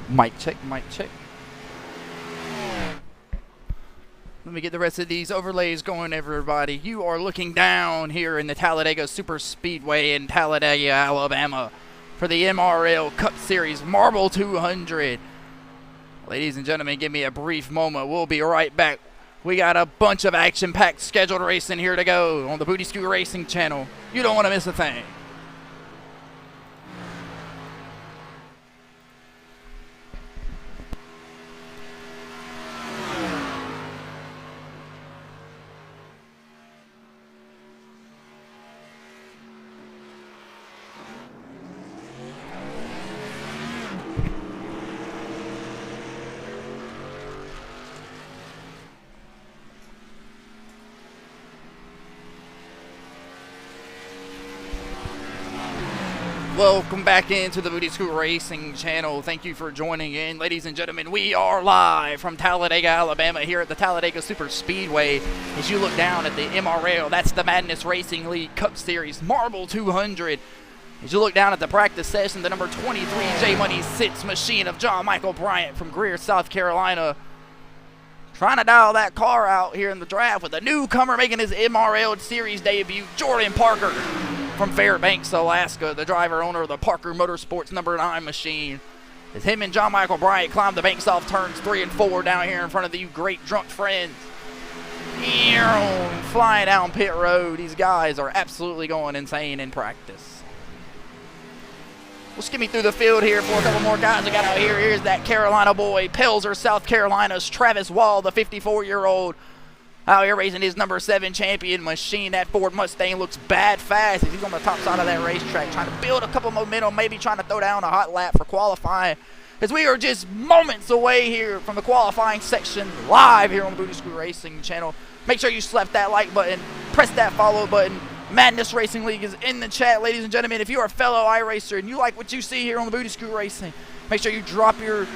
Mic check, mic check. Let me get the rest of these overlays going, everybody. You are looking down here in the Talladega Super Speedway in Talladega, Alabama for the MRL Cup Series Marble 200. Ladies and gentlemen, give me a brief moment. We'll be right back. We got a bunch of action-packed scheduled racing here to go on the Booty Scoot Racing channel. You don't want to miss a thing. Welcome back into the Booty Scoot Racing channel. Thank you for joining in. Ladies and gentlemen, we are live from Talladega, Alabama here at the Talladega Super Speedway. As you look down at the MRL, that's the Madness Racing League Cup Series Marble 200. As you look down at the practice session, the number 23 J Money 6 machine of John Michael Bryant from Greer, South Carolina. Trying to dial that car out here in the draft with a newcomer making his MRL Series debut, Jordan Parker from Fairbanks, Alaska, the driver owner of the Parker Motorsports number 9 machine. As him and John Michael Bryant climb the banks off turns 3 and 4 down here in front of you great drunk friends. Flying down pit road. These guys are absolutely going insane in practice. We'll skim me through the field here for a couple more guys I got out here. Here's that Carolina boy, Pelzer, South Carolina's Travis Wall, the 54-year-old. Out here racing his number 7 champion machine. That Ford Mustang looks bad fast as he's on the top side of that racetrack, trying to build a couple momentum, maybe trying to throw down a hot lap for qualifying. As we are just moments away here from the qualifying section, live here on the Booty Scoot Racing channel. Make sure you slap that like button, press that follow button. Madness Racing League is in the chat, ladies and gentlemen. If you are a fellow iRacer and you like what you see here on the Booty Scoot Racing, make sure you drop your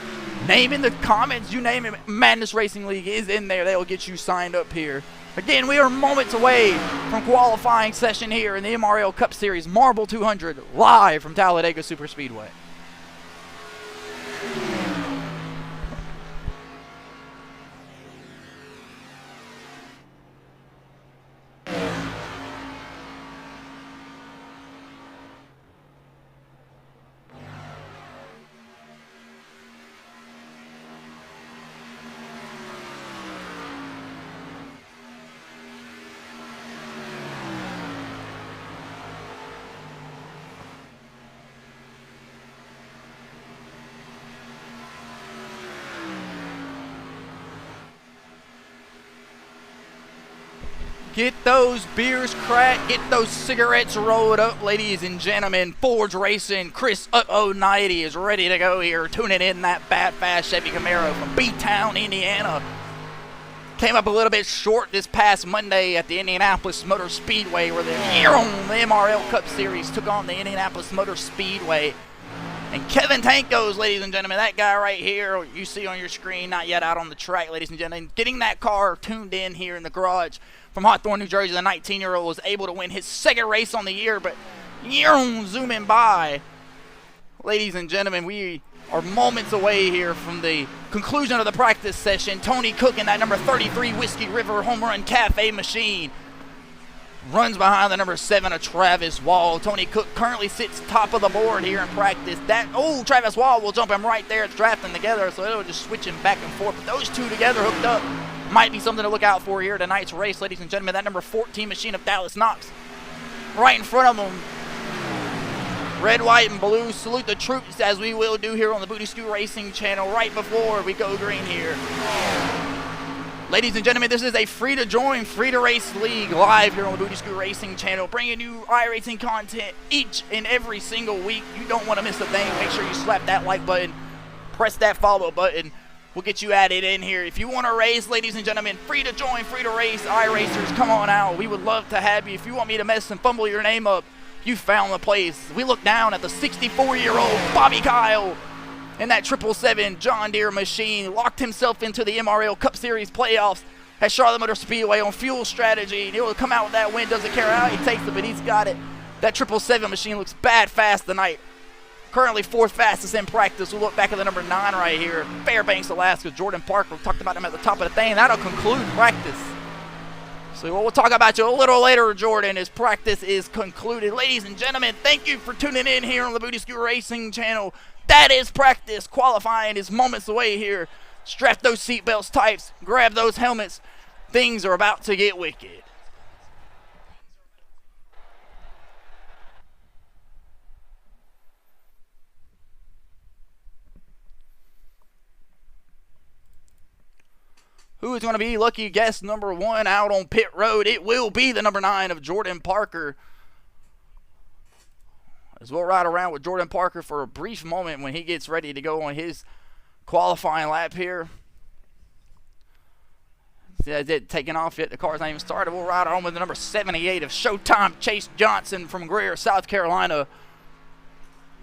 name in the comments. You name it, Madness Racing League is in there. They will get you signed up here. Again, we are moments away from qualifying session here in the MRL Cup Series Marble 200, live from Talladega Super Speedway. Get those beers cracked, get those cigarettes rolled up, ladies and gentlemen. Forge Racing, Chris 90 is ready to go here, tuning in that bad fast Chevy Camaro from B-Town, Indiana. Came up a little bit short this past Monday at the Indianapolis Motor Speedway, where the MRL Cup Series took on the Indianapolis Motor Speedway. And Kevin Tankos, ladies and gentlemen, that guy right here you see on your screen, not yet out on the track, ladies and gentlemen, getting that car tuned in here in the garage from Hawthorne, New Jersey. The 19-year-old was able to win his second race on the year, but zooming by. Ladies and gentlemen, we are moments away here from the conclusion of the practice session. Tony Cook in that number 33 Whiskey River Home Run Cafe machine runs behind the number 7 of Travis Wall. Tony Cook currently sits top of the board here in practice. Travis Wall will jump him right there. It's drafting together, so it'll just switch him back and forth. But those two together hooked up might be something to look out for here tonight's race, ladies and gentlemen. That number 14 machine of Dallas Knox right in front of them. Red, white, and blue. Salute the troops, as we will do here on the Booty Scoot Racing channel right before we go green here. Ladies and gentlemen, this is a free-to-join, free-to-race league live here on the Booty Scoot Racing channel, bringing you iRacing content each and every single week. You don't want to miss a thing. Make sure you slap that like button, press that follow button. We'll get you added in here. If you want to race, ladies and gentlemen, free-to-join, free-to-race, iRacers, come on out. We would love to have you. If you want me to mess and fumble your name up, you found the place. We look down at the 64-year-old Bobby Kyle in that 777 John Deere machine, locked himself into the MRL Cup Series playoffs at Charlotte Motor Speedway on fuel strategy, and he'll come out with that win. Doesn't care how he takes it, but he's got it. That 777 machine looks bad fast tonight. Currently 4th fastest in practice. We'll look back at the number 9 right here. Fairbanks, Alaska, Jordan Parker. We talked about him at the top of the thing. That'll conclude practice. So we'll talk about you a little later, Jordan, as practice is concluded. Ladies and gentlemen, thank you for tuning in here on the Booty Scoot Racing channel. That is practice. Qualifying is moments away here. Strap those seatbelts tight. Grab those helmets. Things are about to get wicked. Who is going to be lucky guest number 1 out on pit road? It will be the number 9 of Jordan Parker. As we'll ride around with Jordan Parker for a brief moment when he gets ready to go on his qualifying lap here. See, that's it, taking off yet. The car's not even started. We'll ride on with the number 78 of Showtime Chase Johnson from Greer, South Carolina.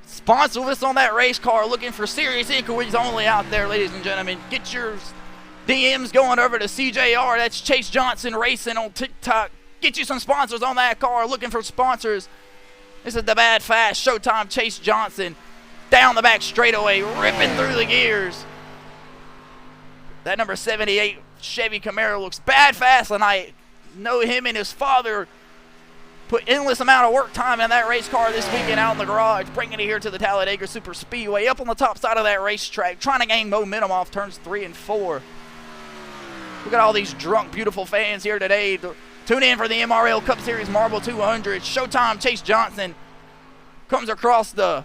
Sponsorless on that race car, looking for serious inquiries only out there, ladies and gentlemen. Get your DMs going over to CJR. That's Chase Johnson Racing on TikTok. Get you some sponsors on that car, looking for sponsors. This is the bad fast Showtime Chase Johnson. Down the back straightaway, ripping through the gears. That number 78 Chevy Camaro looks bad fast tonight. Know him and his father put endless amount of work time in that race car this weekend out in the garage, bringing it here to the Talladega Super Speedway, up on the top side of that racetrack, trying to gain momentum off turns 3 and 4. Look at all these drunk, beautiful fans here today. Tune in for the MRL Cup Series Marble 200. Showtime Chase Johnson comes across the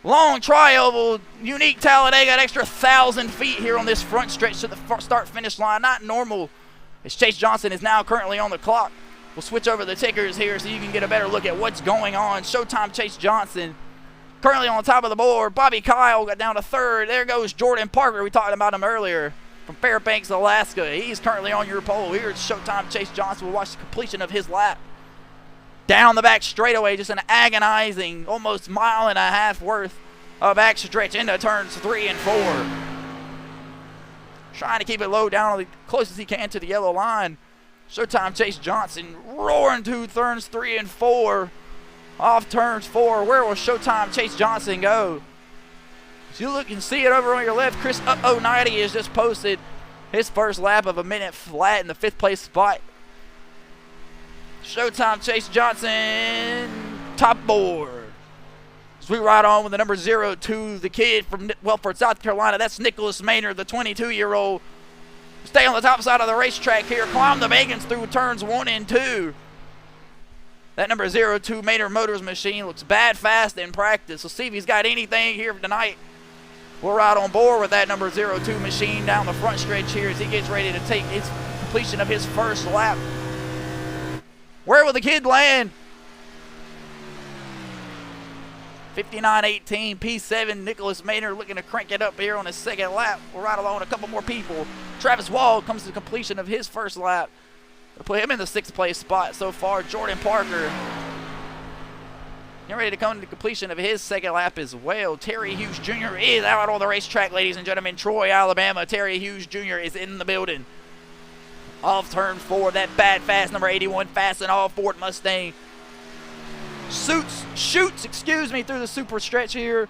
long tri-oval, unique Talladega, an extra 1,000 feet here on this front stretch to the start-finish line. Not normal, as Chase Johnson is now currently on the clock. We'll switch over the tickers here so you can get a better look at what's going on. Showtime Chase Johnson currently on the top of the board. Bobby Kyle got down to 3rd. There goes Jordan Parker. We talked about him earlier from Fairbanks, Alaska. He's currently on your pole. Here's Showtime Chase Johnson. We'll watch the completion of his lap. Down the back straightaway, just an agonizing, almost mile and a half worth of back stretch into turns 3 and 4. Trying to keep it low down as close as he can to the yellow line. Showtime Chase Johnson roaring to turns 3 and 4. Off turns 4. Where will Showtime Chase Johnson go? As you look and see it over on your left, Chris 90 has just posted his first lap of a minute flat in the 5th place spot. Showtime Chase Johnson, top board. As we ride on with the number 02, the kid from Welford, South Carolina. That's Nicholas Maynard, the 22-year-old. Stay on the top side of the racetrack here. Climb the Megans through turns 1 and 2. That number 02 Maynard Motors machine looks bad fast in practice. We'll see if he's got anything here tonight. We'll ride on board with that number 02 machine down the front stretch here as he gets ready to take his completion of his first lap. Where will the kid land? 59.18 P7 Nicholas Maynard looking to crank it up here on his second lap. We'll ride along with a couple more people. Travis Wall comes to the completion of his first lap. We'll put him in the 6th place spot so far. Jordan Parker getting ready to come to the completion of his second lap as well. Terry Hughes Jr. is out on the racetrack, ladies and gentlemen. Troy, Alabama. Terry Hughes Jr. is in the building. Off turn 4, that bad fast number 81 Fast and All Ford Mustang shoots through the super stretch here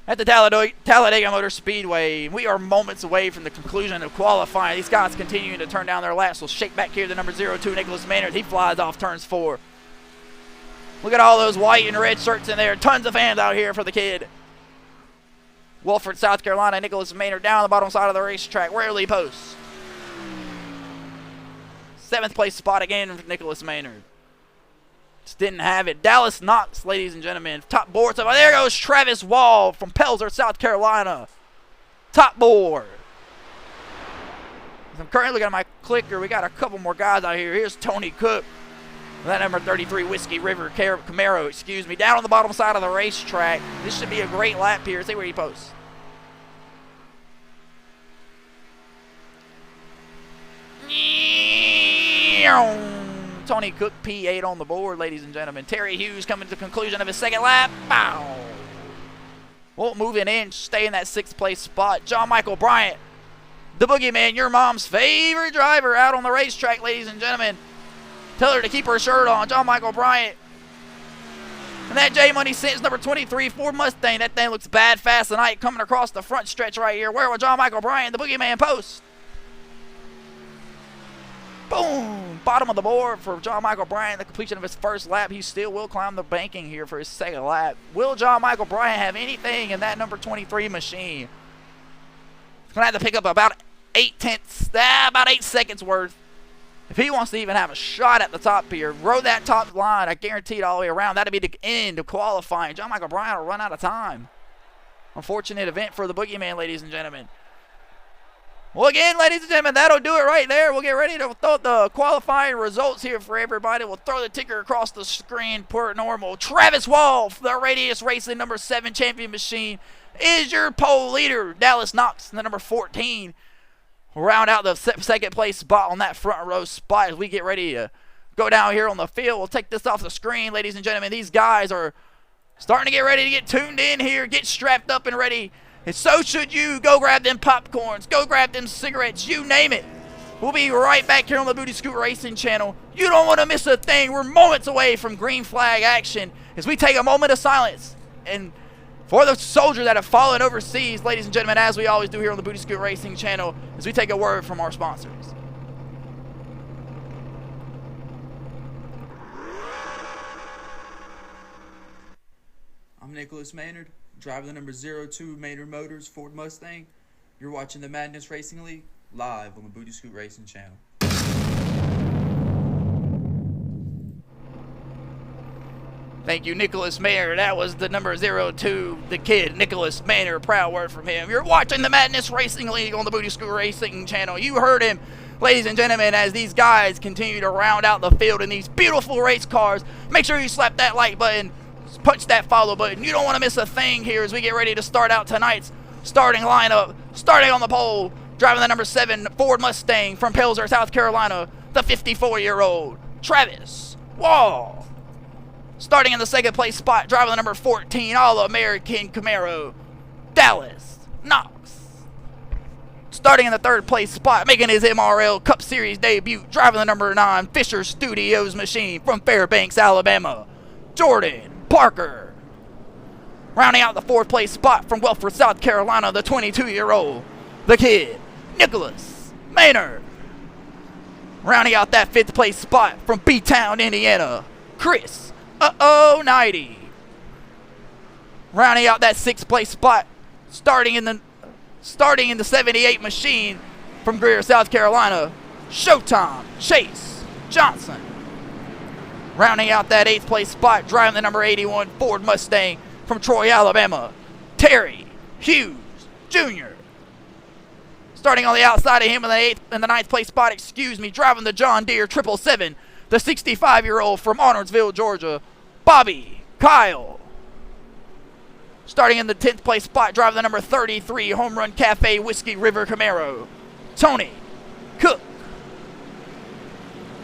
at the Talladega Motor Speedway. We are moments away from the conclusion of qualifying. These guys continuing to turn down their laps. We'll shake back here the number 02 Nicholas Maynard. He flies off turns 4. Look at all those white and red shirts in there. Tons of fans out here for the kid. Wolford, South Carolina. Nicholas Maynard down the bottom side of the racetrack. Where will he post? 7th place spot again for Nicholas Maynard. Just didn't have it. Dallas Knox, ladies and gentlemen. Top board. So there goes Travis Wall from Pelzer, South Carolina. Top board. I'm currently looking at my clicker. We got a couple more guys out here. Here's Tony Cook. That number 33 Whiskey River Camaro, down on the bottom side of the racetrack. This should be a great lap here. See where he posts. Tony Cook P8 on the board, ladies and gentlemen. Terry Hughes coming to the conclusion of his second lap. Bow. Won't move an inch. Stay in that 6th place spot. John Michael Bryant, the boogeyman, your mom's favorite driver out on the racetrack, ladies and gentlemen. Tell her to keep her shirt on. John Michael Bryant And that J Money Sense number 23 Ford Mustang. That thing looks bad fast tonight coming across the front stretch right here. Where will John Michael Bryan, the boogeyman, post? Boom! Bottom of the board for John Michael Bryan. The completion of his first lap. He still will climb the banking here for his second lap. Will John Michael Bryan have anything in that number 23 machine? He's going to have to pick up about 8 seconds worth. If he wants to even have a shot at the top here, row that top line, I guarantee it all the way around. That'll be the end of qualifying. John Michael Bryan will run out of time. Unfortunate event for the boogeyman, ladies and gentlemen. Well, again, ladies and gentlemen, that'll do it right there. We'll get ready to throw the qualifying results here for everybody. We'll throw the ticker across the screen per normal. Travis Wall, the Radius Racing number 7 champion machine, is your pole leader. Dallas Knox, the number 14. We'll round out the second place spot on that front row spot as we get ready to go down here on the field. We'll take this off the screen, ladies and gentlemen. These guys are starting to get ready to get tuned in here, get strapped up and ready. And so should you. Go grab them popcorns. Go grab them cigarettes. You name it. We'll be right back here on the Booty Scoot Racing channel. You don't want to miss a thing. We're moments away from green flag action as we take a moment of silence. And for the soldiers that have fallen overseas, ladies and gentlemen, as we always do here on the Booty Scoot Racing channel, as we take a word from our sponsors. I'm Nicholas Maynard, driver the number 02 Maynard Motors Ford Mustang. You're watching the Madness Racing League live on the Booty Scoot Racing channel. Thank you, Nicholas Maynard. That was the number 02, the kid, Nicholas Maynard. Proud word from him. You're watching the Madness Racing League on the Booty Scoot Racing channel. You heard him, ladies and gentlemen, as these guys continue to round out the field in these beautiful race cars. Make sure you slap that like button, punch that follow button. You don't want to miss a thing here as we get ready to start out tonight's starting lineup. Starting on the pole, driving the number 7 Ford Mustang from Pilsner, South Carolina, the 54-year-old Travis Wall. Starting in the second place spot, driving the number 14 All-American Camaro, Dallas Knox. Starting in the third place spot, making his MRL Cup Series debut, driving the number 9 Fisher Studios machine from Fairbanks, Alabama, Jordan Parker. Rounding out the fourth place spot from Welford, South Carolina, the 22-year-old, the kid, Nicholas Maynard. Rounding out that fifth place spot from B-Town, Indiana, Chris 90. Rounding out that sixth place spot, starting in the 78 machine from Greer, South Carolina, Showtime Chase Johnson. Rounding out that eighth place spot, driving the number 81 Ford Mustang from Troy, Alabama, Terry Hughes Jr. Starting on the outside of him in the ninth place spot, driving the John Deere 777, the 65-year-old from Arnoldsville, Georgia, Bobby Kyle. Starting in the 10th place spot, driving the number 33 Home Run Cafe Whiskey River Camaro, Tony Cook.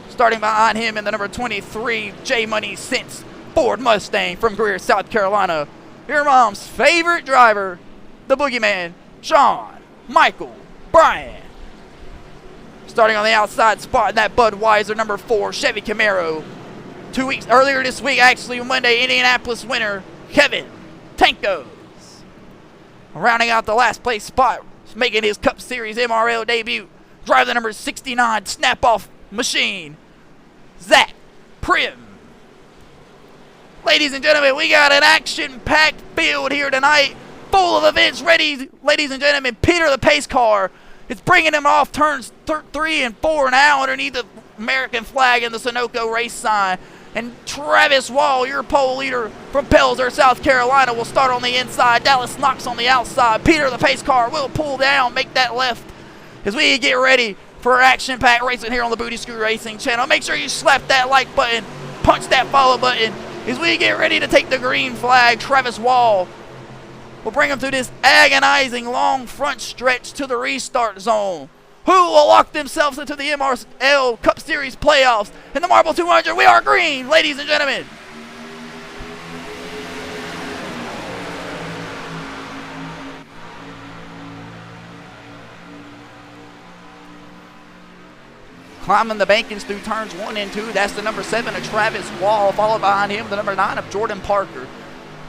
Starting behind him in the number 23 J Money Sense Ford Mustang from Greer, South Carolina, your mom's favorite driver, the boogeyman, John Michael Bryan. Starting on the outside spot in that Budweiser number 4 Chevy Camaro, 2 weeks earlier this week, actually Monday, Indianapolis winner, Kevin Tankos. Rounding out the last place spot, making his Cup Series MRL debut, driving the number 69 Snap-Off machine, Zach Prim. Ladies and gentlemen, we got an action-packed field here tonight, full of events ready. Ladies and gentlemen, Peter the Pace Car, it's bringing him off turns 3 and 4 now underneath the American flag and the Sunoco race sign. And Travis Wall, your pole leader from Pilsner, South Carolina, will start on the inside. Dallas Knox on the outside. Peter the Pace Car will pull down, make that left as we get ready for action-packed racing here on the Booty Scoot Racing channel. Make sure you slap that like button, punch that follow button as we get ready to take the green flag. Travis Wall will bring him through this agonizing long front stretch to the restart zone. Who will lock themselves into the MRL Cup Series playoffs in the Marble 200? We are green, ladies and gentlemen. Climbing the bankings through turns 1 and 2. That's the number 7 of Travis Wall, followed behind him the number 9 of Jordan Parker.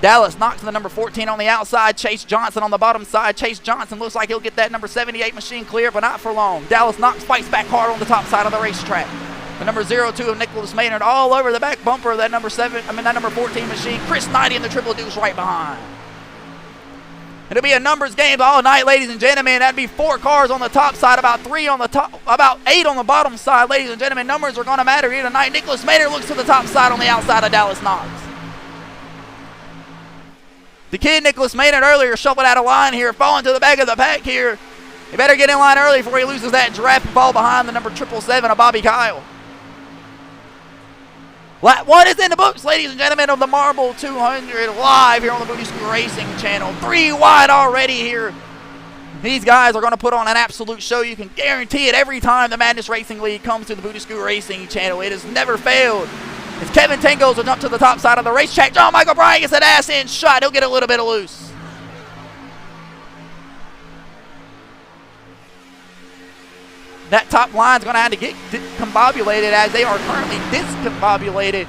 Dallas Knox to the number 14 on the outside. Chase Johnson on the bottom side. Chase Johnson looks like he'll get that number 78 machine clear, but not for long. Dallas Knox fights back hard on the top side of the racetrack. The number 02 of Nicholas Maynard all over the back bumper of that number 14 machine. Chris Knighty in the triple deuce right behind. It'll be a numbers game all night, ladies and gentlemen. That'd be 4 cars on the top side, about 3 on the top, about 8 on the bottom side, ladies and gentlemen. Numbers are going to matter here tonight. Nicholas Maynard looks to the top side on the outside of Dallas Knox. The kid Nicholas Maynard earlier shuffled out of line here, falling to the back of the pack here. He better get in line early before he loses that draft ball behind the number 777 of Bobby Kyle. Lap 1 is in the books, ladies and gentlemen, of the Marble 200 live here on the Booty School Racing channel. 3 wide already here. These guys are going to put on an absolute show. You can guarantee it every time the Madness Racing League comes to the Booty School Racing channel. It has never failed. As Kevin Tangles will jump to the top side of the racetrack. John Michael Bryan gets that ass in shot. He'll get a little bit of loose. That top line's going to have to get discombobulated as they are currently discombobulated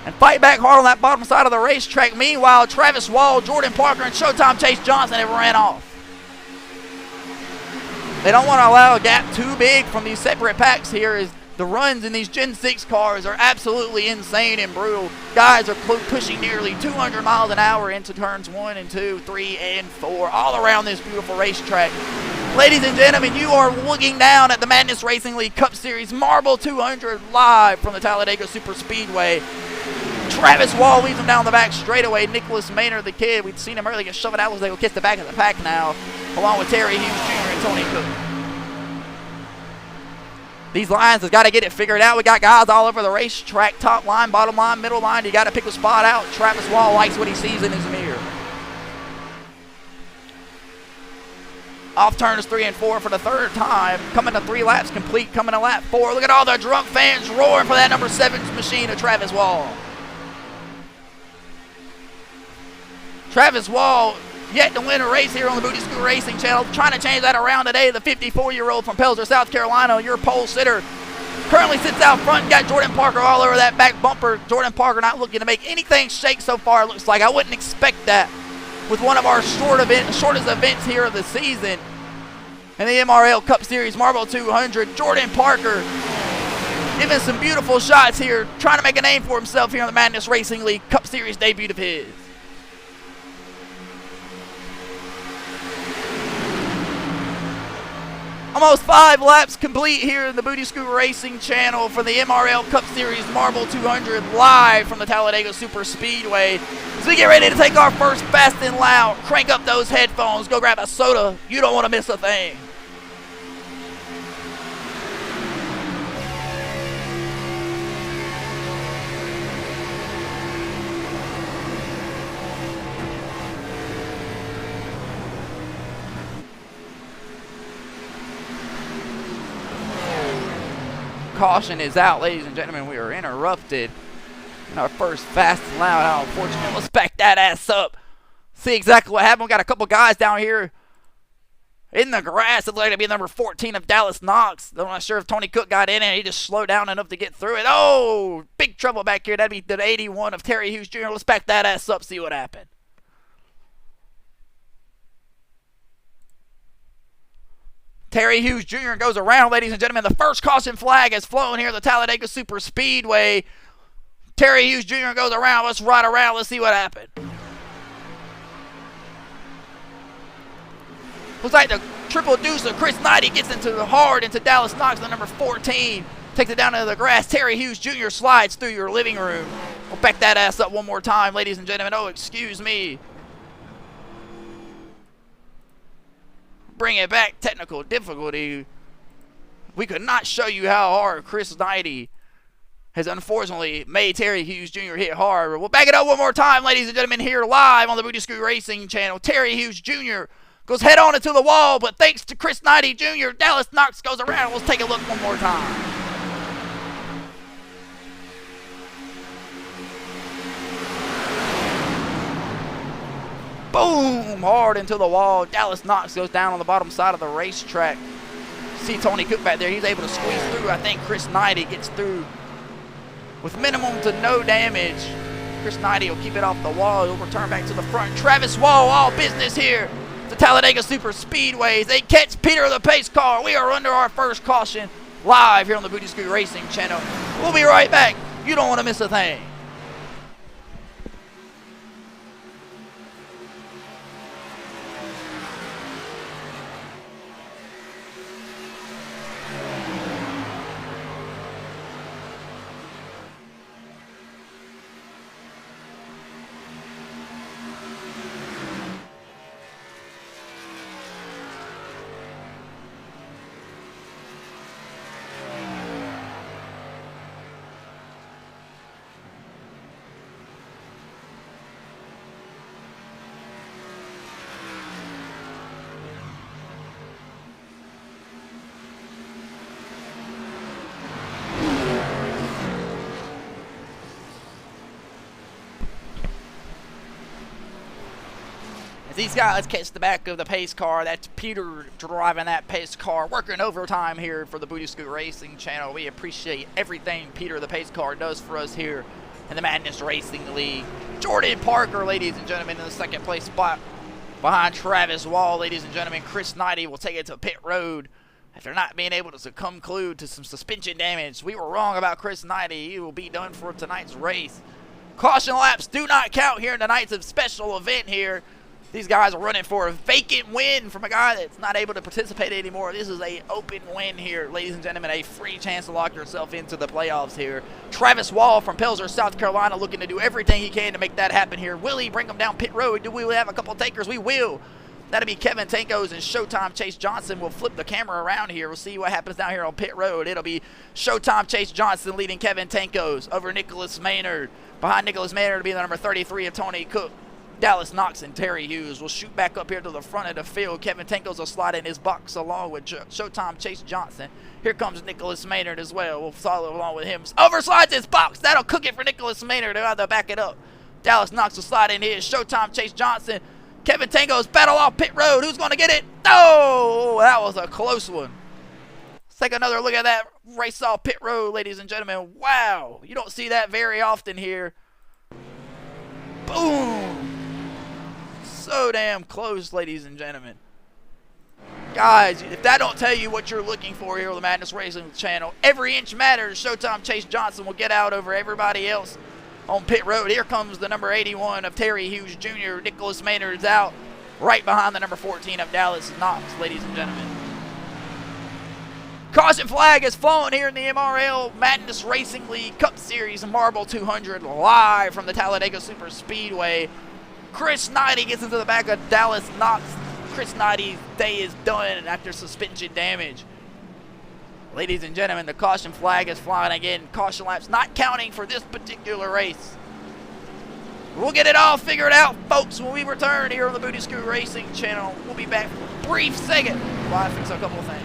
and fight back hard on that bottom side of the racetrack. Meanwhile, Travis Wall, Jordan Parker, and Showtime Chase Johnson have ran off. They don't want to allow a gap too big from these separate packs here, as the runs in these Gen 6 cars are absolutely insane and brutal. Guys are pushing nearly 200 miles an hour into turns 1 and 2, 3, and 4, all around this beautiful racetrack. Ladies and gentlemen, you are looking down at the Madness Racing League Cup Series Marble 200 live from the Talladega Super Speedway. Travis Wall leads him down the back straightaway. Nicholas Maynard, the kid, we'd seen him earlier get shoved out as they will kiss the back of the pack now, along with Terry Hughes Jr. and Tony Cook. These lines have got to get it figured out. We got guys all over the racetrack, top line, bottom line, middle line. You got to pick a spot out. Travis Wall likes what he sees in his mirror. Off turns 3 and 4 for the 3rd time. Coming to 3 laps complete. Coming to lap 4. Look at all the drunk fans roaring for that number 7 machine of Travis Wall. Travis Wall yet to win a race here on the Booty School Racing channel. Trying to change that around today. The 54-year-old from Pelzer, South Carolina, your pole sitter, currently sits out front. Got Jordan Parker all over that back bumper. Jordan Parker not looking to make anything shake so far, it looks like. I wouldn't expect that with one of our shortest events here of the season in the MRL Cup Series Marble 200. Jordan Parker giving some beautiful shots here, trying to make a name for himself here in the Madness Racing League Cup Series debut of his. Almost 5 laps complete here in the Booty School Racing channel for the MRL Cup Series Marble 200 live from the Talladega Super Speedway. As we get ready to take our first Fast and Loud, crank up those headphones, go grab a soda. You don't want to miss a thing. Caution is out, ladies and gentlemen. We are interrupted in our first Fast and Loud. How unfortunate. Let's back that ass up. See exactly what happened. We got a couple guys down here in the grass. It's like to be number 14 of Dallas Knox. I'm not sure if Tony Cook got in and he just slowed down enough to get through it. Oh, big trouble back here. That'd be the 81 of Terry Hughes Jr. Let's back that ass up, see what happened. Terry Hughes Jr. goes around, ladies and gentlemen. The first caution flag has flown here at the Talladega Super Speedway. Terry Hughes Jr. goes around. Let's ride around. Let's see what happened. Looks like the triple deuce of Chris Knighty gets into Dallas Knox, the number 14. Takes it down into the grass. Terry Hughes Jr. slides through your living room. We'll back that ass up one more time, ladies and gentlemen. Oh, excuse me. Bring it back. Technical difficulty. We could not show you how hard Chris Knighty has unfortunately made Terry Hughes Jr. hit hard. We'll back it up one more time, ladies and gentlemen, here live on the Booty School Racing channel. Terry Hughes Jr. goes head on into the wall, but thanks to Chris Knighty Jr., Dallas Knox goes around. Let's take a look one more time. Boom! Hard into the wall. Dallas Knox goes down on the bottom side of the racetrack. See Tony Cook back there. He's able to squeeze through. I think Chris Knighty gets through with minimum to no damage. Chris Knighty will keep it off the wall. He'll return back to the front. Travis Wall, all business here. The Talladega Super Speedways. They catch Peter the Pace Car. We are under our first caution live here on the Booty Scoot Racing channel. We'll be right back. You don't want to miss a thing. These guys catch the back of the pace car. That's Peter driving that pace car, working overtime here for the Booty Scoot Racing channel. We appreciate everything Peter the Pace Car does for us here in the Madness Racing League. Jordan Parker, ladies and gentlemen, in the second place spot behind Travis Wall. Ladies and gentlemen, Chris Knighty will take it to pit road after not being able to succumb to some suspension damage. We were wrong about Chris Knighty. He will be done for tonight's race. Caution laps do not count here in tonight's special event here. These guys are running for a vacant win from a guy that's not able to participate anymore. This is an open win here, ladies and gentlemen. A free chance to lock yourself into the playoffs here. Travis Wall from Pilsner, South Carolina, looking to do everything he can to make that happen here. Will he bring them down pit road? Do we have a couple takers? We will. That'll be Kevin Tankos and Showtime Chase Johnson. We'll flip the camera around here. We'll see what happens down here on pit road. It'll be Showtime Chase Johnson leading Kevin Tankos over Nicholas Maynard. Behind Nicholas Maynard will be the number 33 of Tony Cook. Dallas Knox and Terry Hughes will shoot back up here to the front of the field. Kevin Tankos will slide in his box along with Showtime Chase Johnson. Here comes Nicholas Maynard as well. We'll follow along with him. Overslides his box. That'll cook it for Nicholas Maynard. They'll have to back it up. Dallas Knox will slide in his. Showtime Chase Johnson. Kevin Tankos battle off pit road. Who's going to get it? Oh, that was a close one. Let's take another look at that race off pit road, ladies and gentlemen. Wow. You don't see that very often here. Boom. So damn close, ladies and gentlemen. Guys, if that don't tell you what you're looking for here on the Madness Racing channel, every inch matters. Showtime Chase Johnson will get out over everybody else on pit road. Here comes the number 81 of Terry Hughes Jr. Nicholas Maynard's out right behind the number 14 of Dallas Knox, ladies and gentlemen. Caution flag is flown here in the MRL Madness Racing League Cup Series Marble 200 live from the Talladega Super Speedway. Chris Knighty gets into the back of Dallas Knox. Chris Knighty's day is done after suspension damage. Ladies and gentlemen, the caution flag is flying again. Caution laps not counting for this particular race. We'll get it all figured out, folks, when we return here on the Booty Scoot Racing channel. We'll be back for a brief second while I fix a couple of things.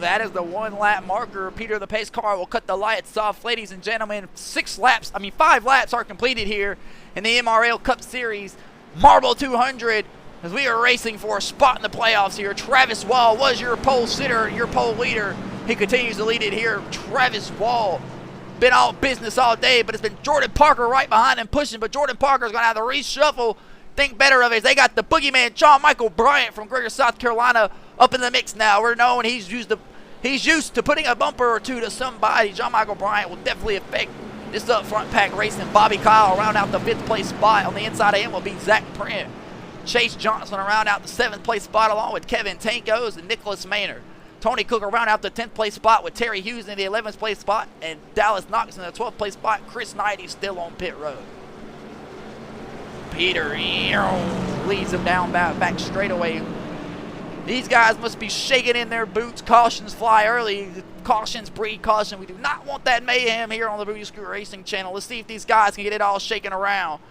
That is the 1 lap marker. Peter the Pace Car will cut the lights off. Ladies and gentlemen, 5 laps are completed here in the MRL Cup Series Marble 200. as we are racing for a spot in the playoffs here. Travis Wall was your pole sitter, your pole leader. He continues to lead it here. Travis Wall, been all business all day, but it's been Jordan Parker right behind him pushing, but Jordan Parker's going to have to reshuffle. Think better of it. They got the boogeyman, John Michael Bryant from Greater South Carolina, up in the mix now. We're knowing he's used to putting a bumper or two to somebody. John Michael Bryant will definitely affect this up front pack racing. Bobby Kyle round out the 5th place spot. On the inside of him will be Zach Print. Chase Johnson around out the 7th place spot along with Kevin Tankos and Nicholas Maynard. Tony Cook around out the 10th place spot with Terry Hughes in the 11th place spot, and Dallas Knox in the 12th place spot. Chris Knight is still on pit road. Peter leads them down back straightaway. These guys must be shaking in their boots. Cautions fly early. Cautions breed caution. We do not want that mayhem here on the Booty Screw Racing channel. Let's see if these guys can get it all shaking around.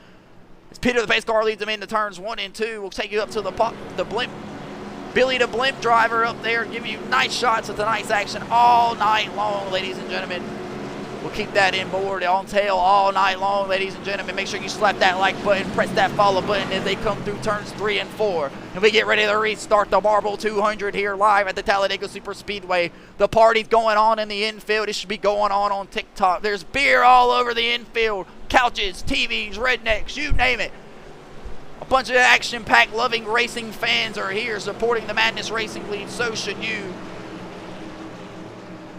As Peter the pace car leads them into turns 1 and 2. We'll take you up to the blimp. Billy the blimp driver up there, give you nice shots of tonight's action all night long, ladies and gentlemen. We'll keep that inboard on tail all night long, ladies and gentlemen. Make sure you slap that like button, press that follow button as they come through turns 3 and 4. And we get ready to restart the Marble 200 here live at the Talladega Super Speedway. The party's going on in the infield. It should be going on TikTok. There's beer all over the infield. Couches, TVs, rednecks, you name it. A bunch of action-packed, loving racing fans are here supporting the Madness Racing League. So should you.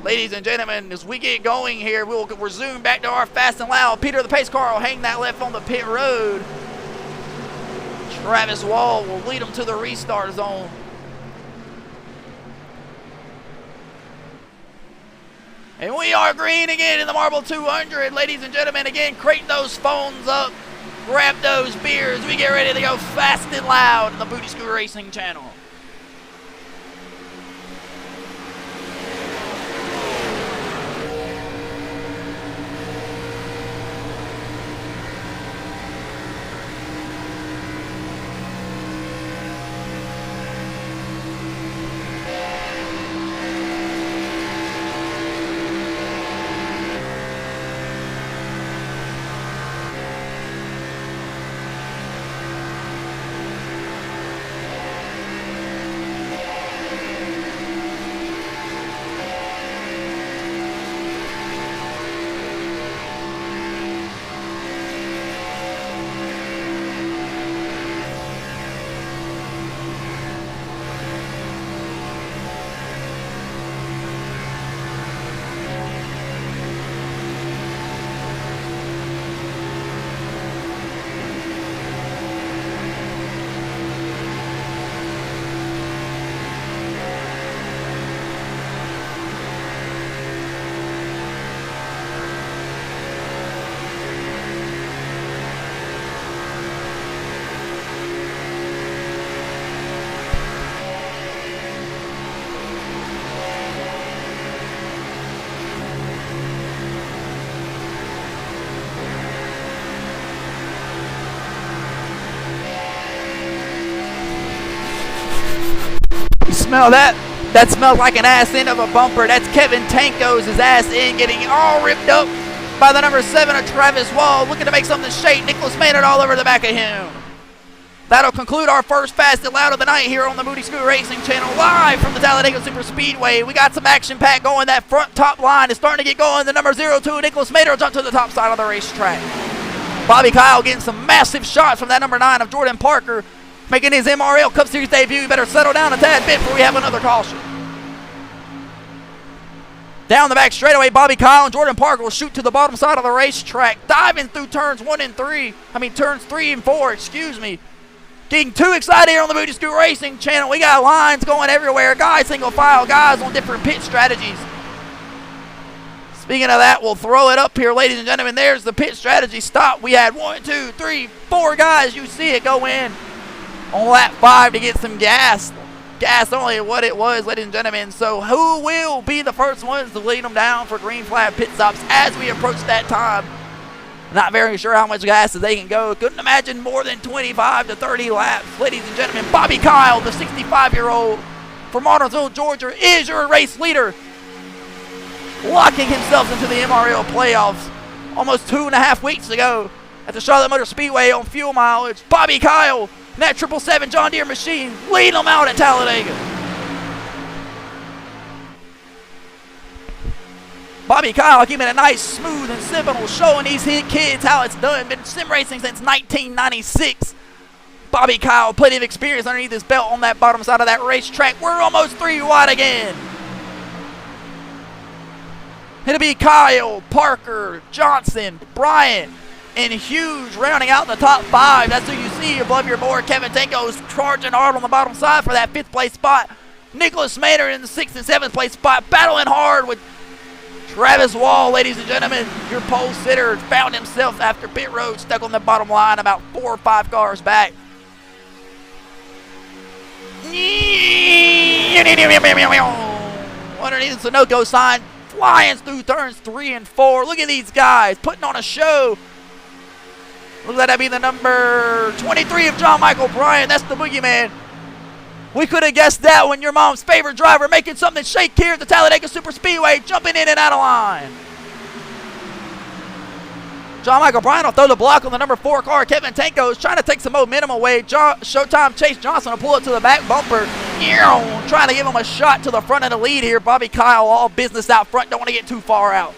Ladies and gentlemen, as we get going here, we'll resume back to our fast and loud. Peter the pace car will hang that left on the pit road. Travis Wall will lead them to the restart zone. And we are green again in the Marble 200. Ladies and gentlemen, again, crank those phones up. Grab those beers. We get ready to go fast and loud on the Booty Screw Racing channel. Smell that? That smells like an ass end of a bumper. That's Kevin Tankos, his ass end getting all ripped up by the number 7 of Travis Wall, looking to make something shake. Nicholas Maynard all over the back of him. That'll conclude our first Fast and Loud of the night here on the Booty Screw Racing channel, live from the Talladega Super Speedway. We got some action pack going. That front top line is starting to get going. The number 02, Nicholas Maynard, will jump to the top side of the racetrack. Bobby Kyle getting some massive shots from that number 9 of Jordan Parker, making his MRL Cup Series debut. You better settle down a tad bit before we have another caution. Down the back straightaway, Bobby Kyle and Jordan Parker will shoot to the bottom side of the racetrack, diving through turns 3 and 4, excuse me. Getting too excited here on the Booty Screw Racing channel. We got lines going everywhere. Guys, single file, guys on different pit strategies. Speaking of that, we'll throw it up here, ladies and gentlemen. There's the pit strategy stop. We had 1, 2, 3, 4 guys. You see it go in on lap 5 to get some gas. Gas only what it was, ladies and gentlemen. So who will be the first ones to lead them down for green flag pit stops as we approach that time? Not very sure how much gas they can go. Couldn't imagine more than 25 to 30 laps. Ladies and gentlemen, Bobby Kyle, the 65-year-old from Martinsville, Georgia, is your race leader, locking himself into the MRL playoffs almost 2.5 weeks ago at the Charlotte Motor Speedway on fuel mileage. Bobby Kyle And that 777 John Deere machine leading them out at Talladega. Bobby Kyle giving a nice, smooth, and simple showing these kids how it's done. Been sim racing since 1996. Bobby Kyle, plenty of experience underneath his belt on that bottom side of that racetrack. We're almost 3 wide again. It'll be Kyle, Parker, Johnson, Bryant, and Hughes rounding out the top 5. That's who you see above your board. Kevin Tanko's charging hard on the bottom side for that 5th place spot. Nicholas Maynard in the 6th and 7th place spot, battling hard with Travis Wall, ladies and gentlemen. Your pole sitter found himself after pit road stuck on the bottom line about 4 or 5 cars back. Underneath the Sunoco sign, flying through turns 3 and 4. Look at these guys putting on a show. Look like that'd be the number 23 of John Michael Bryant. That's the boogeyman. We could have guessed that when your mom's favorite driver making something shake here at the Talladega Super Speedway, jumping in and out of line. John Michael Bryant will throw the block on the number 4 car. Kevin Tanko is trying to take some momentum away. Showtime Chase Johnson will pull it to the back bumper. Trying to give him a shot to the front of the lead here. Bobby Kyle all business out front. Don't want to get too far out.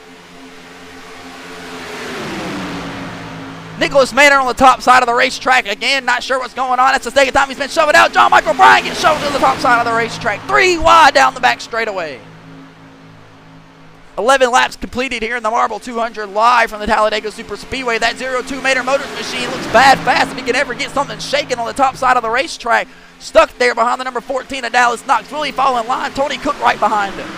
Nicholas Maynard on the top side of the racetrack. Again, not sure what's going on. That's the second time he's been shoved out. John Michael Bryant gets shoved to the top side of the racetrack. 3 wide down the back straightaway. 11 laps completed here in the Marble 200 live from the Talladega Super Speedway. That 02 Maynard Motors machine looks bad fast if he can ever get something shaking on the top side of the racetrack. Stuck there behind the number 14 of Dallas Knox. Really fall in line. Tony Cook right behind him.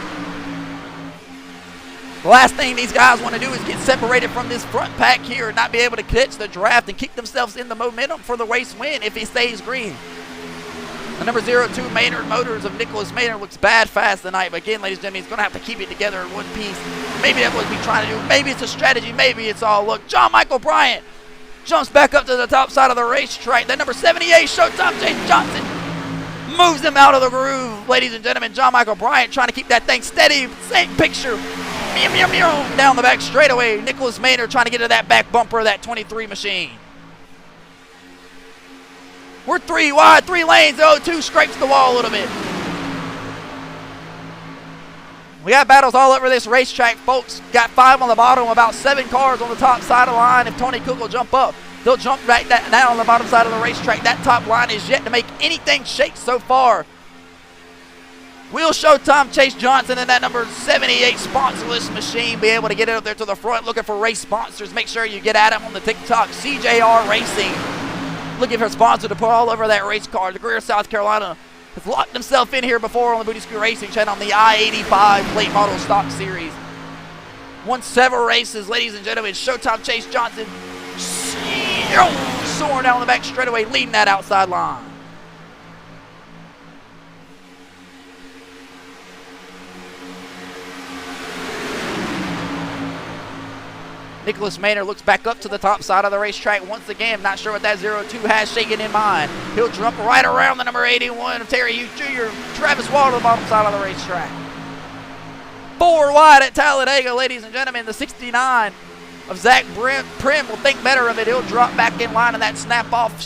The last thing these guys want to do is get separated from this front pack here and not be able to catch the draft and keep themselves in the momentum for the race win if he stays green. The number 02 Maynard Motors of Nicholas Maynard looks bad fast tonight. But again, ladies and gentlemen, he's going to have to keep it together in one piece. Maybe that's what he's trying to do. Maybe it's a strategy. Maybe it's all luck. John Michael Bryant jumps back up to the top side of the racetrack. That number 78 Showtime Chase Johnson moves him out of the groove. Ladies and gentlemen, John Michael Bryant trying to keep that thing steady. Same picture. Down the back straightaway. Nicholas Maynard trying to get to that back bumper of that 23 machine. We're 3 wide, 3 lanes. The 02 scrapes the wall a little bit. We got battles all over this racetrack, folks. Got 5 on the bottom, about 7 cars on the top side of the line. If Tony Cook will jump up, they'll jump right down on the bottom side of the racetrack. That top line is yet to make anything shake so far. Will Showtime Chase Johnson and that number 78 sponsorless machine be able to get it up there to the front? Looking for race sponsors. Make sure you get at him on the TikTok. CJR Racing. Looking for a sponsor to put all over that race car. The Greer, South Carolina has locked himself in here before on the Booty Screw Racing channel on the I-85 Plate Model Stock Series. Won several races, ladies and gentlemen. Showtime Chase Johnson soaring down the back straightaway, leading that outside line. Nicholas Maynard looks back up to the top side of the racetrack once again. Not sure what that 02 has shaking in mind. He'll jump right around the number 81 of Terry Hughes Jr. Travis Wall to the bottom side of the racetrack. 4 wide at Talladega, ladies and gentlemen. The 69 of Zach Prim will think better of it. He'll drop back in line in that snap-off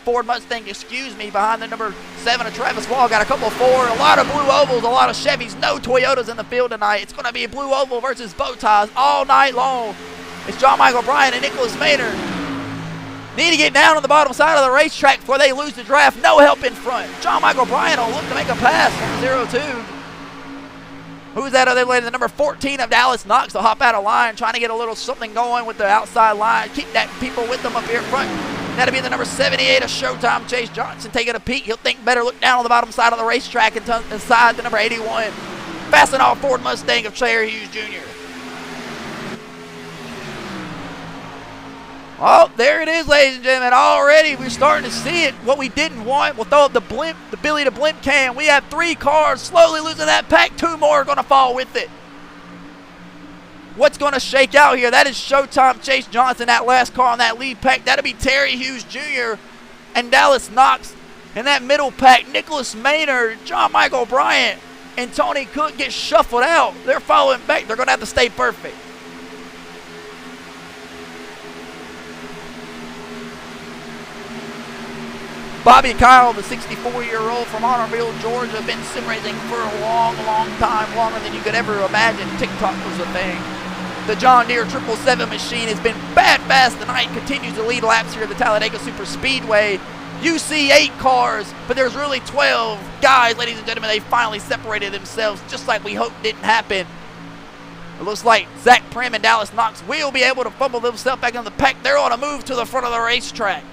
Ford Mustang, behind the number 7 of Travis Wall. Got a couple of Ford, a lot of blue ovals, a lot of Chevys, no Toyotas in the field tonight. It's going to be a blue oval versus bow ties all night long. It's John Michael Bryant and Nicholas Maynard. Need to get down on the bottom side of the racetrack before they lose the draft. No help in front. John Michael Bryant will look to make a pass from 02. Who's that other lady? The number 14 of Dallas Knox will hop out of line, trying to get a little something going with the outside line. Keep that people with them up here in front. That'll be the number 78 of Showtime Chase Johnson taking a peek. He'll think better, look down on the bottom side of the racetrack and inside the number 81. Passing off Ford Mustang of Terry Hughes Jr. Oh, there it is, ladies and gentlemen. Already we're starting to see it. What we didn't want, we'll throw up the blimp, the Billy the Blimp can. We have 3 cars slowly losing that pack. 2 more are going to fall with it. What's going to shake out here? That is Showtime Chase Johnson, that last car on that lead pack. That'll be Terry Hughes Jr. and Dallas Knox. In that middle pack, Nicholas Maynard, John Michael Bryant, and Tony Cook get shuffled out. They're following back. They're going to have to stay perfect. Bobby Kyle, the 64-year-old from Honorville, Georgia, been sim racing for a long, long time, longer than you could ever imagine. TikTok was a thing. The John Deere 777 machine has been bad fast tonight, continues to lead laps here at the Talladega Super Speedway. You see 8 cars, but there's really 12 guys, ladies and gentlemen. They finally separated themselves, just like we hoped didn't happen. It looks like Zach Prim and Dallas Knox will be able to fumble themselves back in the pack. They're on a move to the front of the racetrack.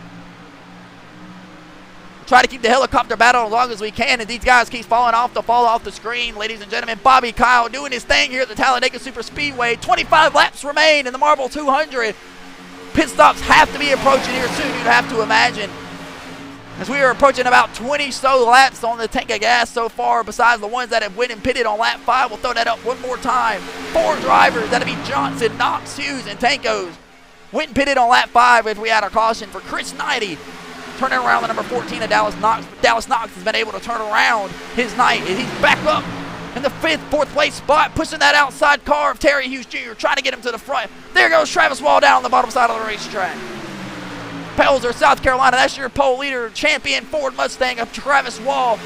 Try to keep the helicopter battle as long as we can, and these guys keep falling off the screen. Ladies and gentlemen, Bobby Kyle doing his thing here at the Talladega Super Speedway. 25 laps remain in the Marble 200. Pit stops have to be approaching here soon, you'd have to imagine, as we are approaching about 20 so laps on the tank of gas so far, besides the ones that have went and pitted on lap 5. We'll throw that up one more time. 4 drivers, that'll be Johnson, Knox, Hughes, and Tankos, went and pitted on lap 5 if we had a caution for Chris Knighty. Turning around the number 14 of Dallas Knox. But Dallas Knox has been able to turn around his night, and he's back up in the 4th place spot, pushing that outside car of Terry Hughes Jr., trying to get him to the front. There goes Travis Wall down on the bottom side of the racetrack. Pelzer, South Carolina, that's your pole leader, champion Ford Mustang of Travis Wall.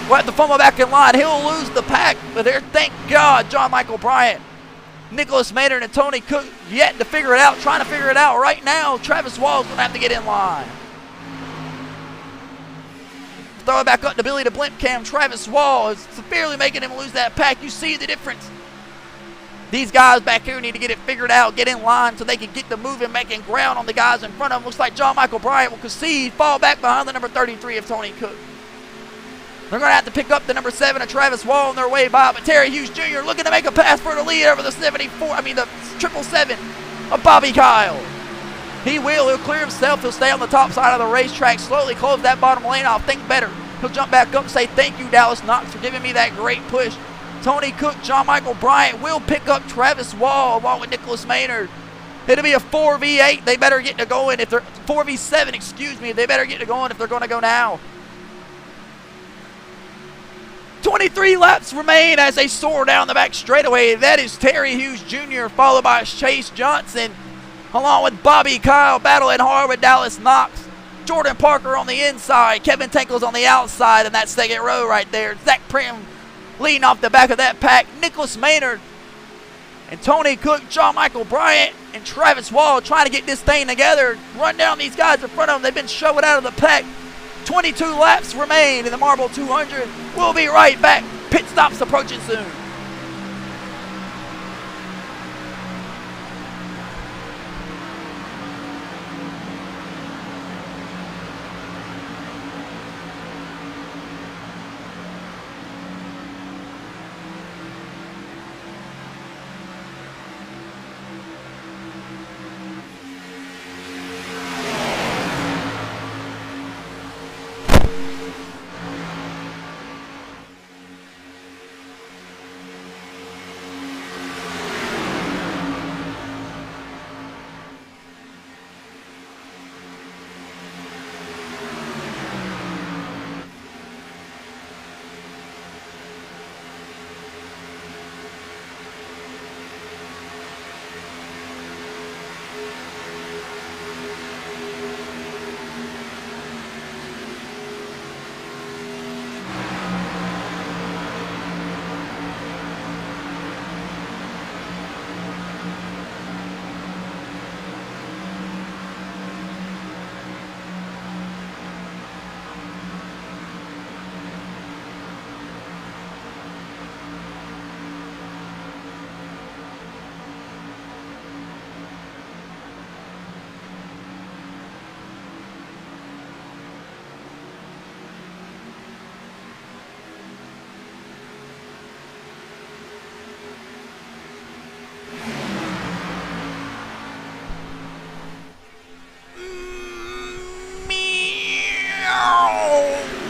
We'll have to fumble back in line. He'll lose the pack, but there, thank God, John Michael Bryant, Nicholas Maynard, and Tony Cook yet to figure it out, trying to figure it out right now. Travis Wall's going to have to get in line. Throw it back up to Billy the Blimp Cam. Travis Wall is severely making him lose that pack. You see the difference. These guys back here need to get it figured out, get in line so they can get the moving, making ground on the guys in front of them. Looks like John Michael Bryant will concede, fall back behind the number 33 of Tony Cook. They're going to have to pick up the number 7 of Travis Wall on their way by, but Terry Hughes Jr. looking to make a pass for the lead over the 777 of Bobby Kyle. He will. He'll clear himself. He'll stay on the top side of the racetrack, slowly close that bottom lane off. Think better. He'll jump back up and say, thank you, Dallas Knox, for giving me that great push. Tony Cook, John Michael Bryant will pick up Travis Wall along with Nicholas Maynard. It'll be a 4v8. They better get to going if they're 4v7, excuse me. They better get to going if they're going to go now. 23 laps remain as they soar down the back straightaway. That is Terry Hughes Jr. followed by Chase Johnson, along with Bobby Kyle battling hard with Dallas Knox. Jordan Parker on the inside. Kevin Tankles on the outside in that second row right there. Zach Prim leading off the back of that pack. Nicholas Maynard and Tony Cook, John Michael Bryant, and Travis Wall trying to get this thing together. Run down these guys in front of them. They've been shoved out of the pack. 22 laps remain in the Marble 200. We'll be right back. Pit stops approaching soon.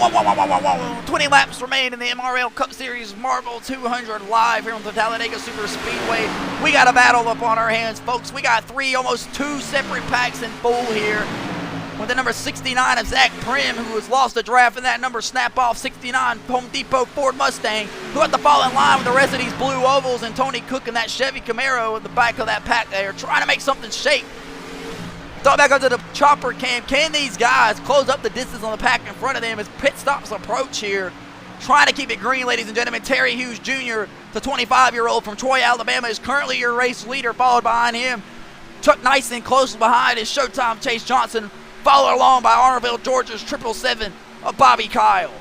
Whoa. 20 laps remain in the MRL Cup Series Marble 200 live here on the Talladega Super Speedway. We got a battle up on our hands, folks. We got almost two separate packs in full here. With the number 69 of Zach Prim, who has lost the draft, and that number snap off 69 Home Depot Ford Mustang, who had to fall in line with the rest of these blue ovals, and Tony Cook in that Chevy Camaro at the back of that pack there, trying to make something shake. Throw it back onto the chopper cam. Can these guys close up the distance on the pack in front of them as pit stops approach here? Trying to keep it green, ladies and gentlemen. Terry Hughes Jr., the 25-year-old from Troy, Alabama, is currently your race leader, followed behind him. Chuck Nyson close behind is Showtime Chase Johnson, followed along by Arnerville, Georgia's 777 of Bobby Kyle.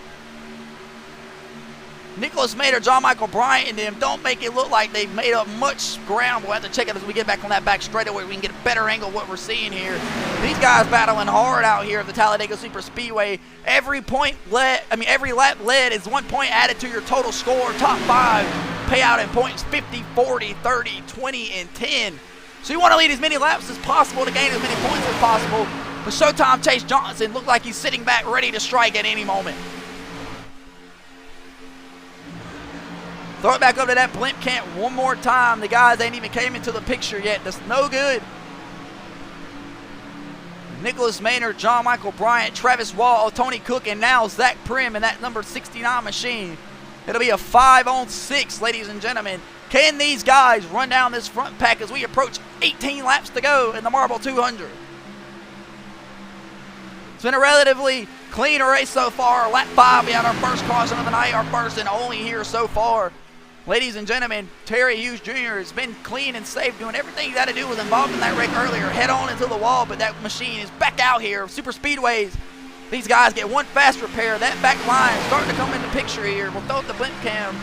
Nicholas Maynard, John Michael Bryant, and them don't make it look like they've made up much ground. We'll have to check it as we get back on that back straightaway. We can get a better angle of what we're seeing here. These guys battling hard out here at the Talladega Super Speedway. Every lap led is 1 point added to your total score. Top 5 payout in points: 50, 40, 30, 20, and 10. So you want to lead as many laps as possible to gain as many points as possible. But Showtime Chase Johnson looked like he's sitting back ready to strike at any moment. Throw it back up to that blimp camp one more time. The guys ain't even came into the picture yet. That's no good. Nicholas Maynard, John Michael Bryant, Travis Wall, Tony Cook, and now Zach Prim in that number 69 machine. It'll be a 5-on-6, ladies and gentlemen. Can these guys run down this front pack as we approach 18 laps to go in the Marble 200? It's been a relatively clean race so far. Lap 5, we had our first caution of the night, our first and only here so far. Ladies and gentlemen, Terry Hughes Jr. has been clean and safe, doing everything he got to do. Was involved in that wreck earlier, head on into the wall, but that machine is back out here. Super Speedways, these guys get one fast repair. That back line is starting to come into picture here. We'll throw up the blimp cam.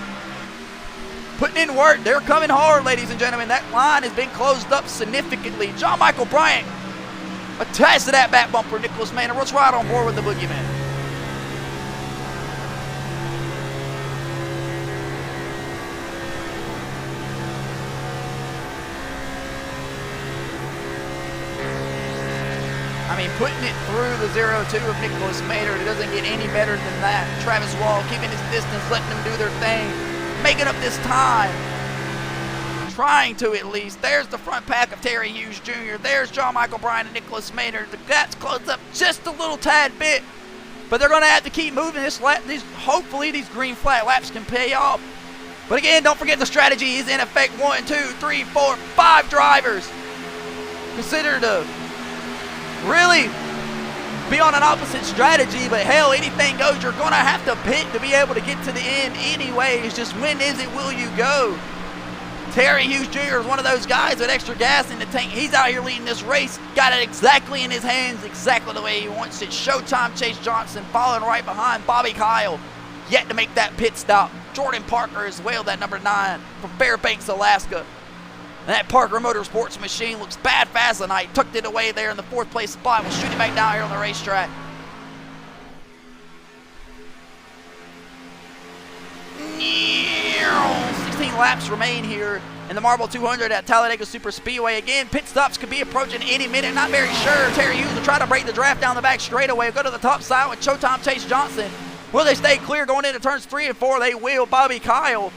Putting in work, they're coming hard, ladies and gentlemen. That line has been closed up significantly. John Michael Bryant attached to that back bumper. Nicholas Maynard, let's ride on board with the boogeyman. I mean, putting it through the 0-2 of Nicholas Maynard, it doesn't get any better than that. Travis Wall keeping his distance, letting them do their thing, making up this time. Trying to, at least. There's the front pack of Terry Hughes Jr. There's John Michael Bryant and Nicholas Maynard. The gap's closed up just a little tad bit, but they're going to have to keep moving this lap. Hopefully these green flag laps can pay off. But again, don't forget the strategy is in effect. 1, 2, 3, 4, 5 drivers consider to really be on an opposite strategy, but hell, anything goes. You're going to have to pit to be able to get to the end anyway. It's just when is it will you go? Terry Hughes Jr. is one of those guys with extra gas in the tank. He's out here leading this race. Got it exactly in his hands, exactly the way he wants it. Showtime Chase Johnson following right behind Bobby Kyle. Yet to make that pit stop. Jordan Parker as well, that number 9 from Fairbanks, Alaska. And that Parker Motorsports machine looks bad fast tonight. Tucked it away there in the 4th place spot. We'll shoot it back down here on the racetrack. 16 laps remain here in the Marble 200 at Talladega Super Speedway. Again, pit stops could be approaching any minute. Not very sure. Terry Hughes will try to break the draft down the back straightaway. Go to the top side with Showtime Chase Johnson. Will they stay clear going into turns 3 and 4? They will. Bobby Kyle.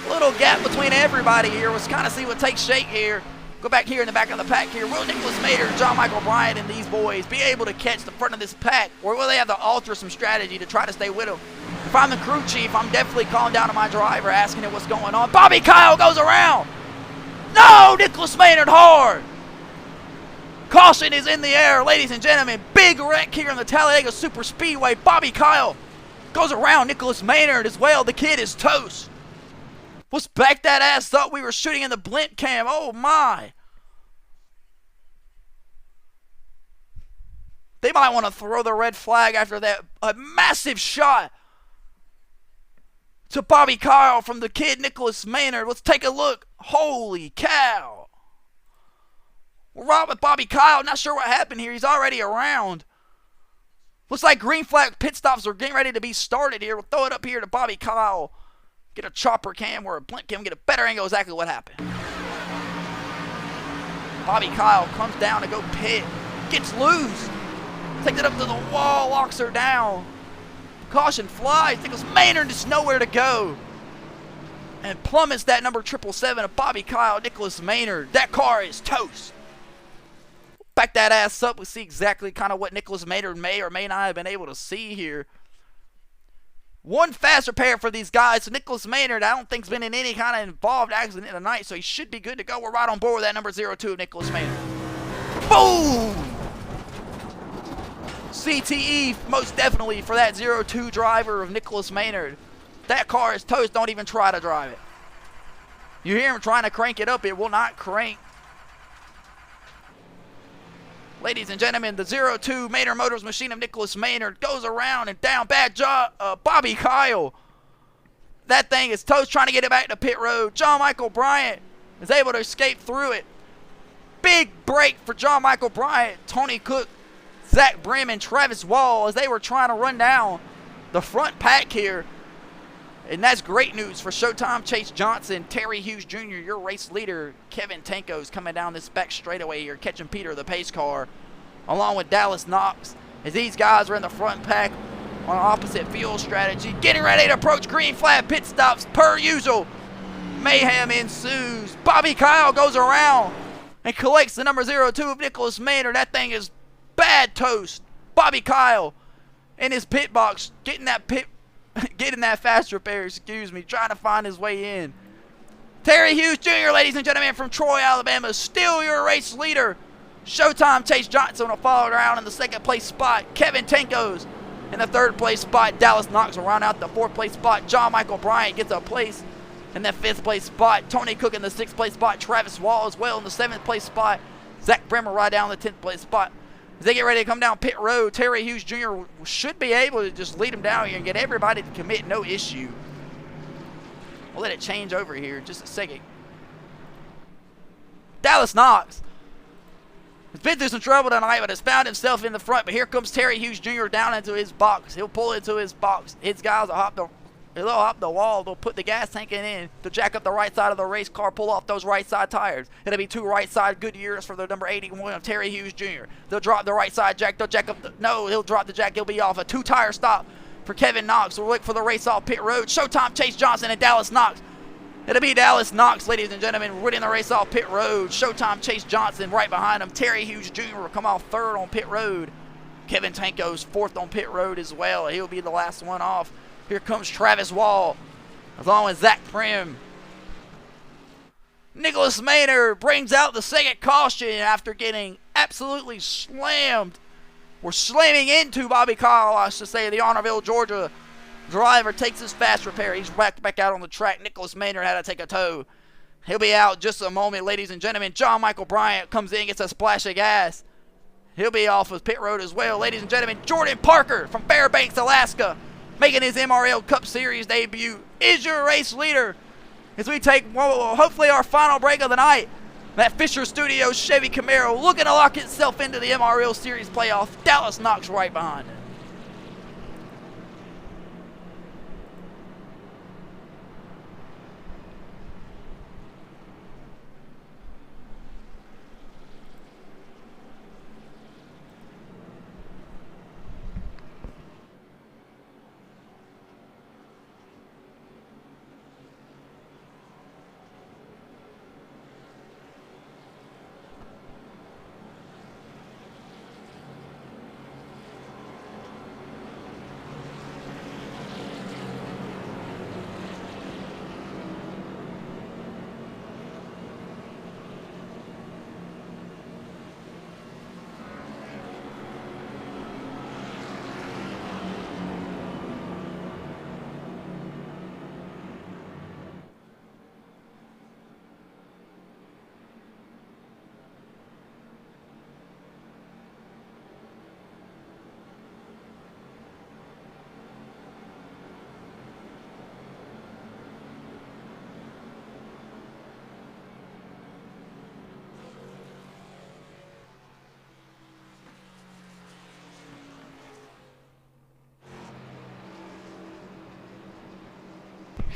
Little gap between everybody here. Let's kind of see what takes shape here. Go back here in the back of the pack here. Will Nicholas Maynard, John Michael Bryant, and these boys be able to catch the front of this pack? Or will they have to alter some strategy to try to stay with them? If I'm the crew chief, I'm definitely calling down to my driver, asking him what's going on. Bobby Kyle goes around. No, Nicholas Maynard hard. Caution is in the air, ladies and gentlemen. Big wreck here in the Talladega Super Speedway. Bobby Kyle goes around Nicholas Maynard as well. The kid is toast. Let's back that ass up. We were shooting in the blimp cam. Oh, my. They might want to throw the red flag after that. A massive shot to Bobby Kyle from the kid Nicholas Maynard. Let's take a look. Holy cow. We're right with Bobby Kyle. Not sure what happened here. He's already around. Looks like green flag pit stops are getting ready to be started here. We'll throw it up here to Bobby Kyle. Get a chopper cam or a blimp cam, get a better angle exactly what happened. Bobby Kyle comes down to go pit. Gets loose. Takes it up to the wall, locks her down. Caution flies. Nicholas Maynard is nowhere to go. And plummets that number 777 of Bobby Kyle, Nicholas Maynard. That car is toast. Back that ass up. We see exactly kind of what Nicholas Maynard may or may not have been able to see here. One fast repair for these guys. So Nicholas Maynard, I don't think, has been in any kind of involved accident tonight, so he should be good to go. We're right on board with that number 02 of Nicholas Maynard. Boom! CTE most definitely for that 02 driver of Nicholas Maynard. That car is toast. Don't even try to drive it. You hear him trying to crank it up. It will not crank. Ladies and gentlemen, the 02 Maynard Motors machine of Nicholas Maynard goes around and down. Bad job, Bobby Kyle. That thing is toast, trying to get it back to pit road. John Michael Bryant is able to escape through it. Big break for John Michael Bryant. Tony Cook, Zach Brim, and Travis Wall as they were trying to run down the front pack here. And that's great news for Showtime Chase Johnson, Terry Hughes Jr., your race leader. Kevin Tanko's coming down this back straightaway here, catching Peter the pace car, along with Dallas Knox, as these guys are in the front pack on opposite fuel strategy. Getting ready to approach green flag pit stops per usual. Mayhem ensues. Bobby Kyle goes around and collects the number 02 of Nicholas Maynard. That thing is bad toast. Bobby Kyle in his pit box, getting that fast repair, trying to find his way in. Terry Hughes Jr., ladies and gentlemen, from Troy, Alabama, still your race leader. Showtime Chase Johnson will follow around in the second place spot. Kevin Tanko's in the third place spot. Dallas Knox will round out the fourth place spot. John Michael Bryant gets a place in the fifth place spot. Tony Cook in the sixth place spot. Travis Wall as well in the seventh place spot. Zach Bremer right down the 10th place spot. As they get ready to come down pit road, Terry Hughes Jr. should be able to just lead them down here and get everybody to commit, no issue. We'll let it change over here in just a second. Dallas Knox has been through some trouble tonight, but has found himself in the front. But here comes Terry Hughes Jr. down into his box. He'll pull into his box. His guys will hop the wall. They'll put the gas tank in. They'll jack up the right side of the race car, pull off those right side tires. It'll be two right side Goodyears for the number 81 of Terry Hughes Jr. They'll drop the right side jack. They'll jack up he'll drop the jack. He'll be off. A two tire stop for Kevin Knox. We'll look for the race off pit road. Showtime Chase Johnson and Dallas Knox. It'll be Dallas Knox, ladies and gentlemen, winning the race off pit road. Showtime Chase Johnson right behind him. Terry Hughes Jr. will come off third on pit road. Kevin Tanko's fourth on pit road as well. He'll be the last one off. Here comes Travis Wall, along with Zach Prim. Nicholas Maynard brings out the second caution after getting absolutely slammed. We're slamming into Bobby Kyle, I should say. The Honorville, Georgia driver takes his fast repair. He's back out on the track. Nicholas Maynard had to take a tow. He'll be out just a moment, ladies and gentlemen. John Michael Bryant comes in, gets a splash of gas. He'll be off of pit road as well, ladies and gentlemen. Jordan Parker from Fairbanks, Alaska, making his MRL Cup Series debut, is your race leader as we take, hopefully, our final break of the night. That Fisher Studios Chevy Camaro looking to lock itself into the MRL Series playoff. Dallas Knox right behind it.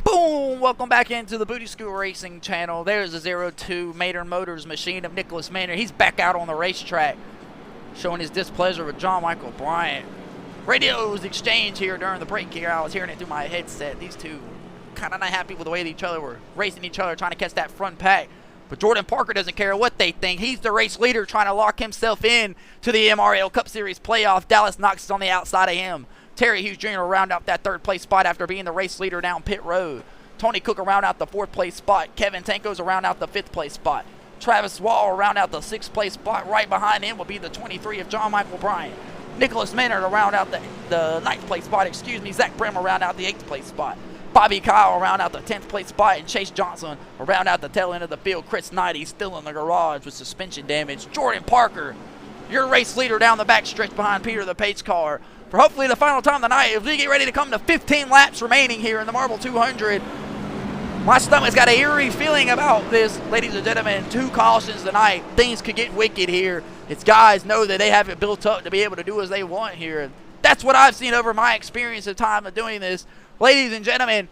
Boom! Welcome back into the Booty School Racing channel. There's the 02 Maynard Motors machine of Nicholas Maynard. He's back out on the racetrack, showing his displeasure with John Michael Bryant. Radios exchange here during the break here. I was hearing it through my headset. These two kind of not happy with the way each other were racing each other, trying to catch that front pack. But Jordan Parker doesn't care what they think. He's the race leader trying to lock himself in to the MRL Cup Series playoff. Dallas Knox is on the outside of him. Terry Hughes Jr. will round out that third place spot after being the race leader down pit road. Tony Cook will round out the fourth place spot. Kevin Tanko's will round out the fifth place spot. Travis Wall round out the 6th place spot. Right behind him will be the 23 of John Michael Bryant. Nicholas Maynard will round out the 9th place spot. Zach Brim will round out the 8th place spot. Bobby Kyle will round out the 10th place spot, and Chase Johnson will round out the tail end of the field. Chris Knight, he's still in the garage with suspension damage. Jordan Parker, your race leader down the back stretch behind Peter the Pace car for hopefully the final time tonight as we get ready to come to 15 laps remaining here in the Marble 200. My stomach's got an eerie feeling about this, ladies and gentlemen. 2 cautions tonight. Things could get wicked here. It's guys know that they have it built up to be able to do as they want here. That's what I've seen over my experience of time of doing this. Ladies and gentlemen,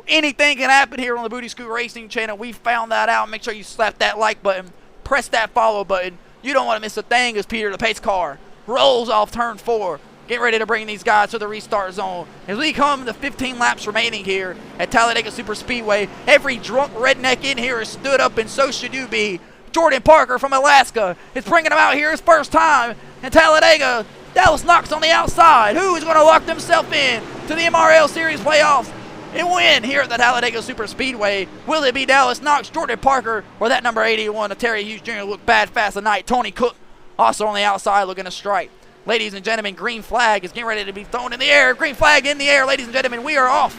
anything can happen here on the Booty Scoot Racing channel. We found that out. Make sure you slap that like button. Press that follow button. You don't want to miss a thing as Peter the Pace car rolls off turn 4. Get ready to bring these guys to the restart zone. As we come to 15 laps remaining here at Talladega Super Speedway, every drunk redneck in here is stood up, and so should you be. Jordan Parker from Alaska is bringing him out here his first time in Talladega. Dallas Knox on the outside. Who is going to lock themselves in to the MRL Series playoffs and win here at the Talladega Super Speedway? Will it be Dallas Knox, Jordan Parker, or that number 81 of Terry Hughes Jr. look bad fast tonight? Tony Cook also on the outside looking to strike. Ladies and gentlemen, green flag is getting ready to be thrown in the air. Green flag in the air, ladies and gentlemen. We are off.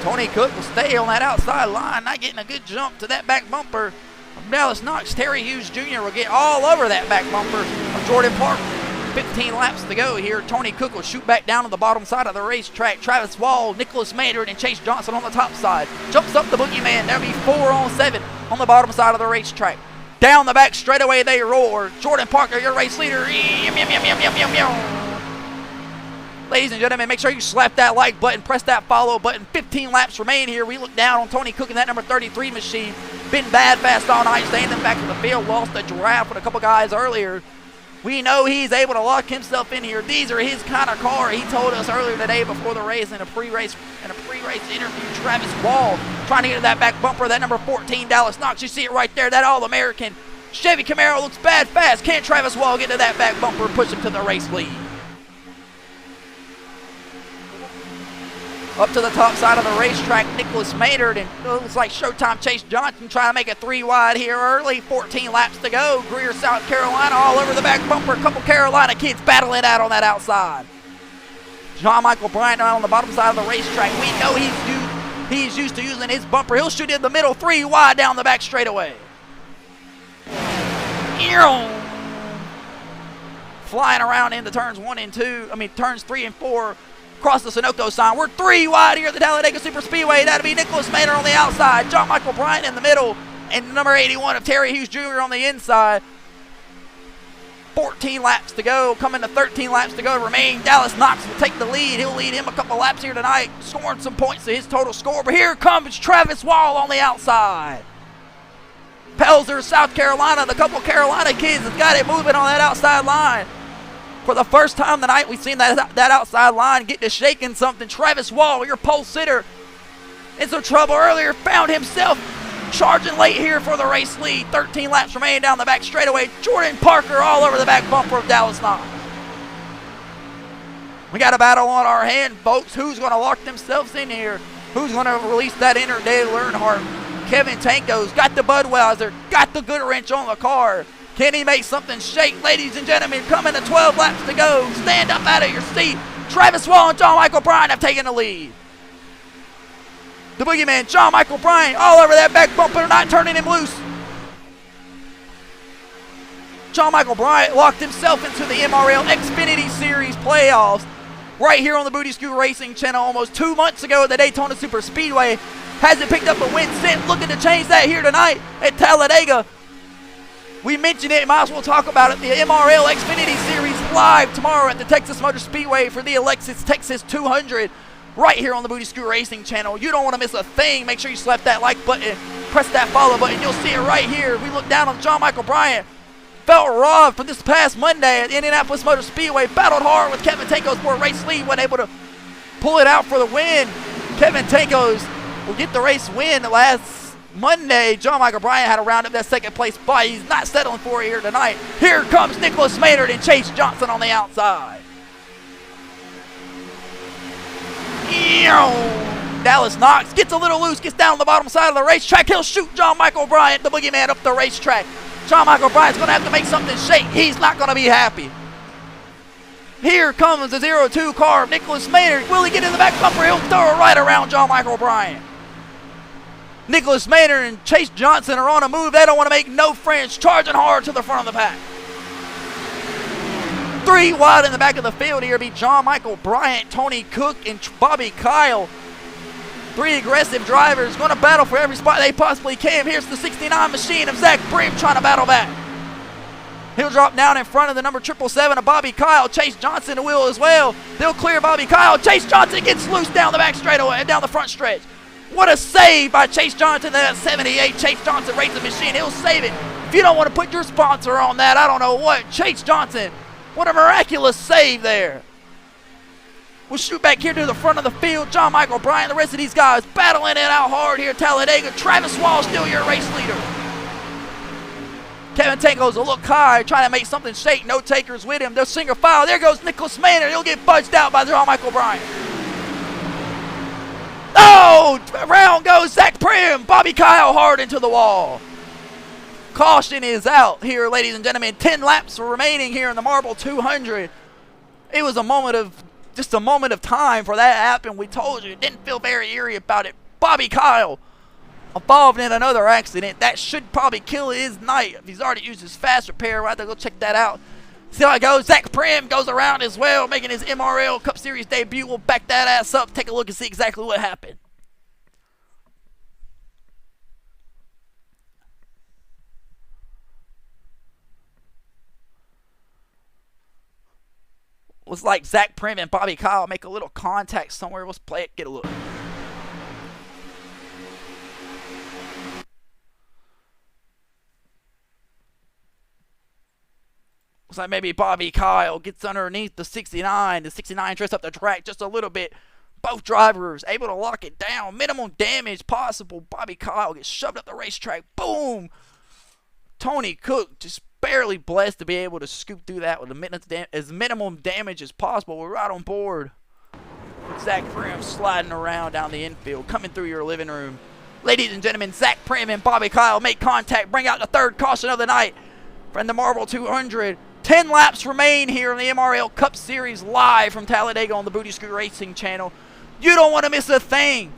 Tony Cook will stay on that outside line, not getting a good jump to that back bumper of Dallas Knox. Terry Hughes Jr. will get all over that back bumper of Jordan Parker. 15 laps to go here. Tony Cook will shoot back down to the bottom side of the racetrack. Travis Wall, Nicholas Maynard, and Chase Johnson on the top side. Jumps up the boogeyman. There'll be 4 on 7 on the bottom side of the racetrack. Down the back straightaway they roar. Jordan Parker, your race leader. Ladies and gentlemen, make sure you slap that like button, press that follow button. 15 laps remain here. We look down on Tony Cook in that number 33 machine. Been bad fast all night, staying in the back of the field. Lost a draft with a couple guys earlier. We know he's able to lock himself in here. These are his kind of car. He told us earlier today before the race in a pre-race interview. Travis Wall trying to get to that back bumper. That number 14, Dallas Knox. You see it right there. That All-American Chevy Camaro looks bad fast. Can't Travis Wall get to that back bumper and push him to the race lead? Up to the top side of the racetrack, Nicholas Maynard, and it looks like Showtime Chase Johnson trying to make it 3 wide here early. 14 laps to go. Greer, South Carolina, all over the back bumper. A couple Carolina kids battling out on that outside. John Michael Bryant on the bottom side of the racetrack. We know he's used to using his bumper. He'll shoot in the middle, 3 wide down the back straightaway. Flying around into turns 3 and 4. Across the Sunoco sign. We're 3 wide here at the Talladega Super Speedway. That'll be Nicholas Maynard on the outside, John Michael Bryant in the middle, and number 81 of Terry Hughes Jr. on the inside. 14 laps to go. Coming to 13 laps to go remain. Dallas Knox will take the lead. He'll lead him a couple laps here tonight, scoring some points to his total score. But here comes Travis Wall on the outside. Pelzer, South Carolina, the couple Carolina kids has got it moving on that outside line. For the first time tonight, we've seen that outside line get to shaking something. Travis Wall, your pole sitter, in some trouble earlier, found himself charging late here for the race lead. 13 laps remaining down the back straightaway. Jordan Parker all over the back bumper of Dallas Knox. We got a battle on our hand, folks. Who's going to lock themselves in here? Who's going to release that inner Dale Earnhardt? Kevin Tanko's got the Budweiser, got the good wrench on the car. Can he make something shake? Ladies and gentlemen, coming to 12 laps to go. Stand up out of your seat. Travis Wall and John Michael Bryant have taken the lead. The boogeyman, John Michael Bryant, all over that back bumper, not turning him loose. John Michael Bryant locked himself into the MRL Xfinity Series playoffs right here on the Booty Scoot Racing channel almost 2 months ago at the Daytona Super Speedway. Hasn't picked up a win since. Looking to change that here tonight at Talladega. We mentioned it, might as well talk about it. The MRL Xfinity Series live tomorrow at the Texas Motor Speedway for the Alexis Texas 200 right here on the Booty Scoot Racing channel. You don't want to miss a thing. Make sure you slap that like button, press that follow button. You'll see it right here. We look down on John Michael Bryant. Felt robbed from this past Monday at Indianapolis Motor Speedway. Battled hard with Kevin Tankos for a race lead. Wasn't able to pull it out for the win. Kevin Tankos will get the race win the last Monday. John Michael Bryant had to round up that second place spot. He's not settling for it here tonight. Here comes Nicholas Maynard and Chase Johnson on the outside. Dallas Knox gets a little loose, gets down the bottom side of the racetrack. He'll shoot John Michael Bryant, the boogeyman, up the racetrack. John Michael Bryant's going to have to make something shake. He's not going to be happy. Here comes the 0-2 car of Nicholas Maynard. Will he get in the back bumper? He'll throw it right around John Michael Bryant. Nicholas Maynard and Chase Johnson are on a move. They don't want to make no friends, charging hard to the front of the pack. 3 wide in the back of the field here be John Michael Bryant, Tony Cook, and Bobby Kyle. 3 aggressive drivers going to battle for every spot they possibly can. Here's the 69 machine of Zach Brim trying to battle back. He'll drop down in front of the number 777 of Bobby Kyle. Chase Johnson will as well. They'll clear Bobby Kyle. Chase Johnson gets loose down the back straightaway, down the front stretch. What a save by Chase Johnson. That 78 Chase Johnson racing machine. He'll save it. If you don't want to put your sponsor on that, I don't know what. Chase Johnson, what a miraculous save there. We'll shoot back here to the front of the field. John Michael Bryant, the rest of these guys battling it out hard here at Talladega. Travis Wall still your race leader. Kevin Tango's a look high, trying to make something shake. No takers with him. They'll single file. There goes Nicholas Maynard. He'll get budged out by John Michael Bryant. Oh, around goes Zach Prim. Bobby Kyle hard into the wall. Caution is out here, ladies and gentlemen. 10 laps remaining here in the Marble 200. It was just a moment of time for that to happen. We told you, it didn't feel very eerie about it. Bobby Kyle involved in another accident. That should probably kill his night. If he's already used his fast repair, right there, go check that out. See how it goes. Zach Prim goes around as well, making his MRL Cup Series debut. We'll back that ass up, take a look and see exactly what happened. Looks like Zach Prim and Bobby Kyle make a little contact somewhere. Let's play it, get a look. Looks like maybe Bobby Kyle gets underneath the 69. The 69 drifts up the track just a little bit. Both drivers able to lock it down. Minimum damage possible. Bobby Kyle gets shoved up the racetrack. Boom! Tony Cook just barely blessed to be able to scoop through that with as minimum damage as possible. We're right on board with Zach Prim sliding around down the infield, coming through your living room. Ladies and gentlemen, Zach Prim and Bobby Kyle make contact, bring out the third caution of the night from the Marble 200. 10 laps remain here in the MRL Cup Series live from Talladega on the Booty Scoot Racing channel. You don't want to miss a thing.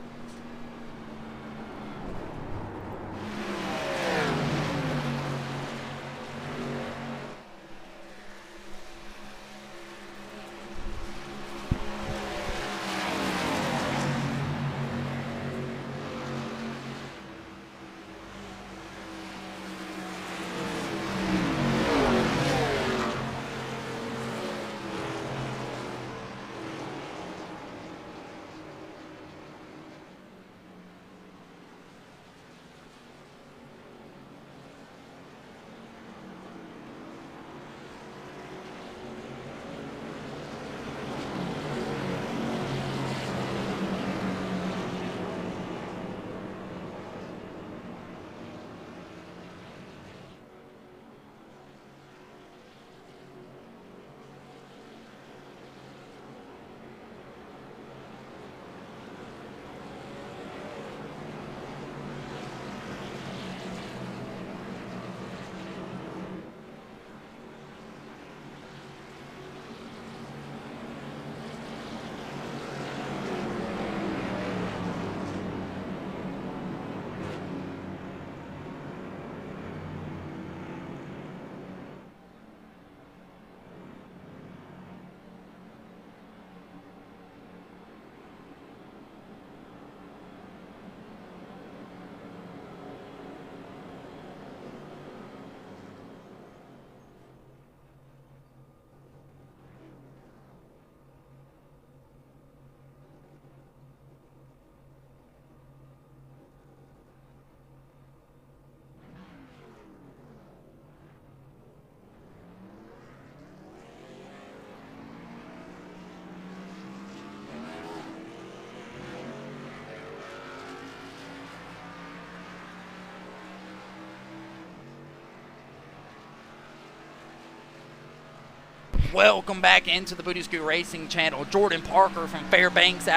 Welcome back into the Booty Scoot Racing channel. Jordan Parker from Fairbanks,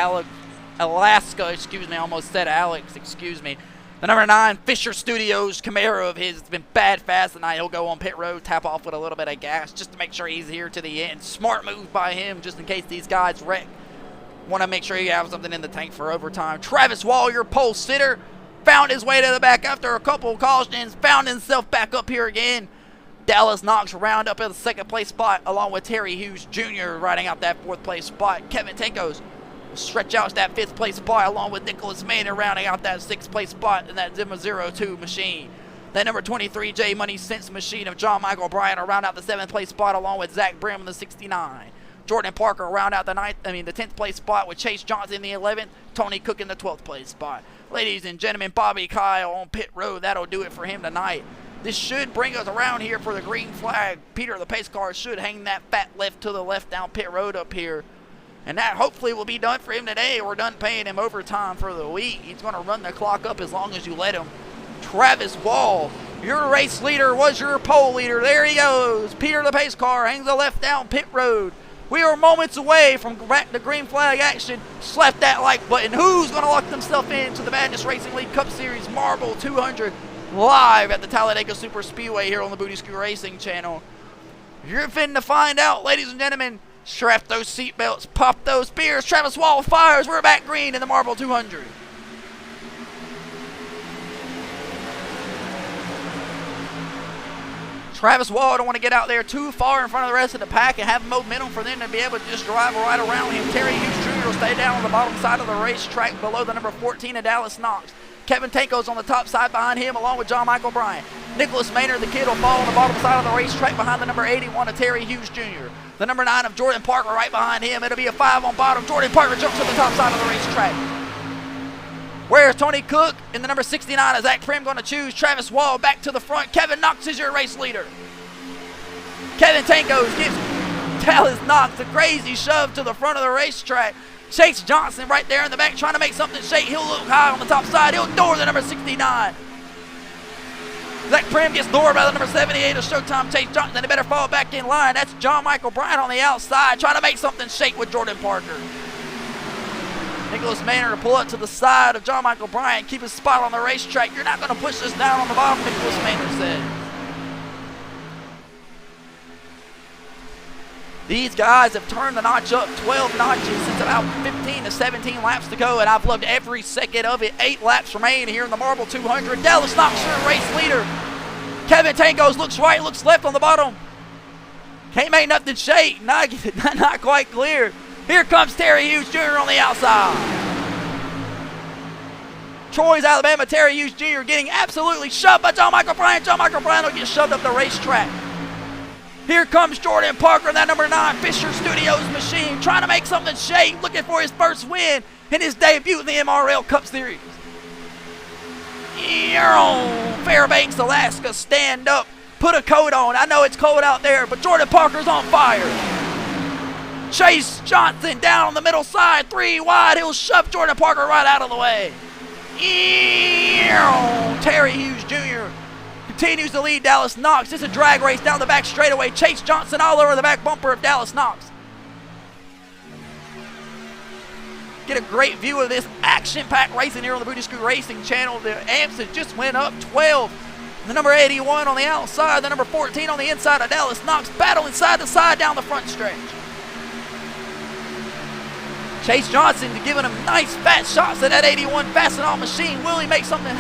Alaska, excuse me, I almost said Alex, excuse me. The number 9 Fisher Studios Camaro of his has been bad fast tonight. He'll go on pit road, tap off with a little bit of gas just to make sure he's here to the end. Smart move by him just in case these guys wreck. Want to make sure you have something in the tank for overtime. Travis Wall, your pole sitter, found his way to the back after a couple of cautions, found himself back up here again. Dallas Knox round up in the 2nd place spot along with Terry Hughes Jr. riding out that 4th place spot. Kevin Tankos stretch out that 5th place spot along with Nicholas Maynard rounding out that 6th place spot in that Zimmer 02 machine. That number 23 J Money Sense machine of John Michael Bryan around out the 7th place spot along with Zach Brim in the 69. Jordan Parker round out the 10th place spot with Chase Johnson in the 11th. Tony Cook in the 12th place spot. Ladies and gentlemen, Bobby Kyle on pit road. That'll do it for him tonight. This should bring us around here for the green flag. Peter, the pace car, should hang that fat left to the left down pit road up here. And that hopefully will be done for him today. We're done paying him overtime for the week. He's going to run the clock up as long as you let him. Travis Wall, your race leader was your pole leader. There he goes. Peter, the pace car, hangs the left down pit road. We are moments away from the green flag action. Slap that like button. Who's going to lock themselves into the Madness Racing League Cup Series Marble 200 live at the Talladega Super Speedway here on the Booty Scoot Racing channel? You're finna find out, ladies and gentlemen. Strap those seatbelts, pop those beers. Travis Wall fires. We're back green in the Marble 200. Travis Wall don't want to get out there too far in front of the rest of the pack and have momentum for them to be able to just drive right around him. Terry Hughes Jr. will stay down on the bottom side of the racetrack below the number 14 of Dallas Knox. Kevin Tanko's on the top side behind him along with John Michael Bryan. Nicholas Maynard, the kid, will fall on the bottom side of the racetrack behind the number 81 of Terry Hughes Jr. The number 9 of Jordan Parker right behind him. It'll be a 5 on bottom. Jordan Parker jumps to the top side of the racetrack. Where's Tony Cook? In the number 69 is Zach Prim going to choose Travis Wall back to the front. Kevin Knox is your race leader. Kevin Tankos gives Dallas Knox a crazy shove to the front of the racetrack. Chase Johnson right there in the back trying to make something shake. He'll look high on the top side. He'll door the number 69. Zach Prim gets doored by the number 78 of Showtime Chase Johnson. They better fall back in line. That's John Michael Bryan on the outside trying to make something shake with Jordan Parker. Nicholas Maynard will pull up to the side of John Michael Bryan. Keep his spot on the racetrack. You're not going to push us down on the bottom, Nicholas Maynard said. These guys have turned the notch up 12 notches since about 15 to 17 laps to go, and I've loved every second of it. 8 laps remain here in the Marble 200. Dallas Knox, your race leader. Kevin Tankos looks right, looks left on the bottom. Can't make nothing shake. Not quite clear. Here comes Terry Hughes Jr. on the outside. Troy's Alabama, Terry Hughes Jr. getting absolutely shoved by John Michael Bryan. John Michael Bryan will get shoved up the racetrack. Here comes Jordan Parker, that number 9 Fisher Studios machine, trying to make something shake, looking for his first win in his debut in the MRL Cup Series. Fairbanks, Alaska, stand up, put a coat on. I know it's cold out there, but Jordan Parker's on fire. Chase Johnson down on the middle side, 3 wide. He'll shove Jordan Parker right out of the way. Terry Hughes Jr. continues to lead Dallas Knox. It's a drag race down the back straightaway. Chase Johnson all over the back bumper of Dallas Knox. Get a great view of this action-packed racing here on the Booty Scoot Racing channel. The amps have just went up 12. The number 81 on the outside, the number 14 on the inside of Dallas Knox, battling side to side down the front stretch. Chase Johnson giving him nice fat shots at that 81 Fastenal machine. Will he make something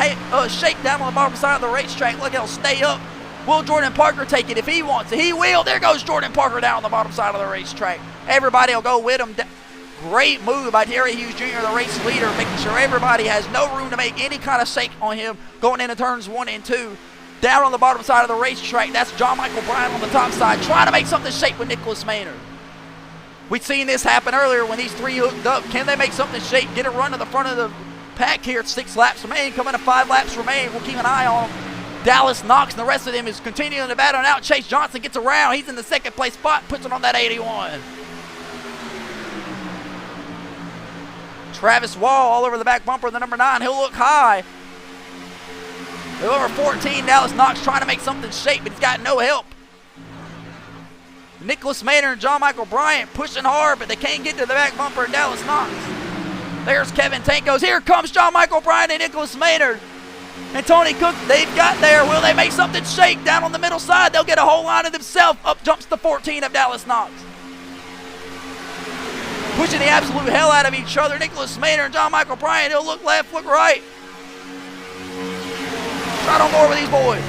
shake down on the bottom side of the racetrack? Look, he'll stay up. Will Jordan Parker take it if he wants it? He will. There goes Jordan Parker down on the bottom side of the racetrack. Everybody will go with him. Great move by Terry Hughes Jr., the race leader, making sure everybody has no room to make any kind of shake on him going into turns 1 and 2. Down on the bottom side of the racetrack, that's John Michael Bryan on the top side, trying to make something shake with Nicholas Maynard. We'd seen this happen earlier when these 3 hooked up. Can they make something shake? Get a run to the front of the pack here. 6 laps remain. Coming to 5 laps remain. We'll keep an eye on Dallas Knox, and the rest of them is continuing to battle out. Chase Johnson gets around. He's in the 2nd place spot, puts it on that 81. Travis Wall all over the back bumper of the number 9. He'll look high. The number 14, Dallas Knox, trying to make something shake, but he's got no help. Nicholas Maynard and John Michael Bryan pushing hard, but they can't get to the back bumper of Dallas Knox. There's Kevin Tankos. Here comes John Michael Bryant and Nicholas Maynard. And Tony Cook, they've got there. Will they make something shake down on the middle side? They'll get a whole line of themselves. Up jumps the 14 of Dallas Knox. Pushing the absolute hell out of each other. Nicholas Maynard and John Michael Bryant. He'll look left, look right. Try no more with these boys.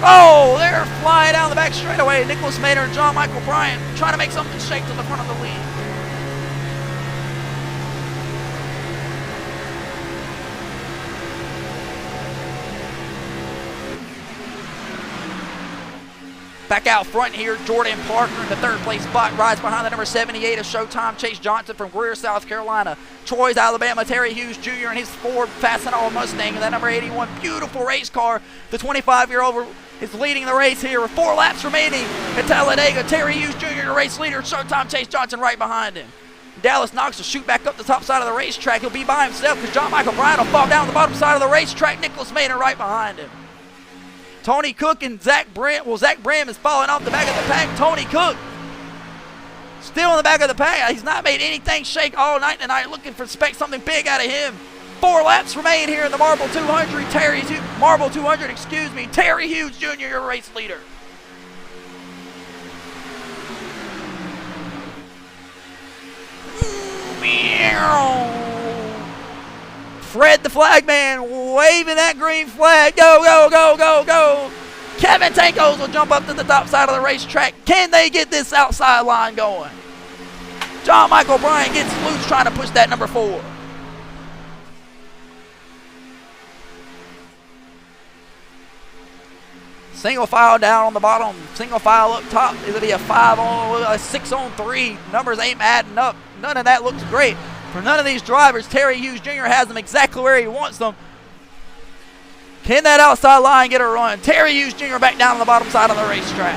Oh, they're flying down the back straightaway. Nicholas Maynard and John Michael Bryant trying to make something shake to the front of the lead. Back out front here, Jordan Parker in the third place spot, rides behind the number 78 of Showtime, Chase Johnson from Greer, South Carolina. Troy's Alabama, Terry Hughes Jr. and his Ford Fastenal Mustang, and that number 81, beautiful race car. The 25-year-old is leading the race here with 4 laps remaining at Talladega. Terry Hughes Jr., the race leader, Showtime, Chase Johnson right behind him. Dallas Knox will shoot back up the top side of the racetrack. He'll be by himself because John Michael Bryant will fall down the bottom side of the racetrack. Nicholas Maynard right behind him. Tony Cook and Zach Bram. Well, Zach Bram is falling off the back of the pack. Tony Cook still in the back of the pack. He's not made anything shake all night tonight. Looking for something big out of him. 4 laps remain here in the Marble 200. Terry Hughes Jr., your race leader. Fred the flagman waving that green flag. Go, go, go, go, go. Kevin Tankos will jump up to the top side of the racetrack. Can they get this outside line going? John Michael Bryant gets loose trying to push that number 4. Single file down on the bottom. Single file up top. It'll be a 5 on, a 6 on 3. Numbers ain't adding up. None of that looks great. For none of these drivers, Terry Hughes Jr. has them exactly where he wants them. Can that outside line get a run? Terry Hughes Jr. back down on the bottom side of the racetrack.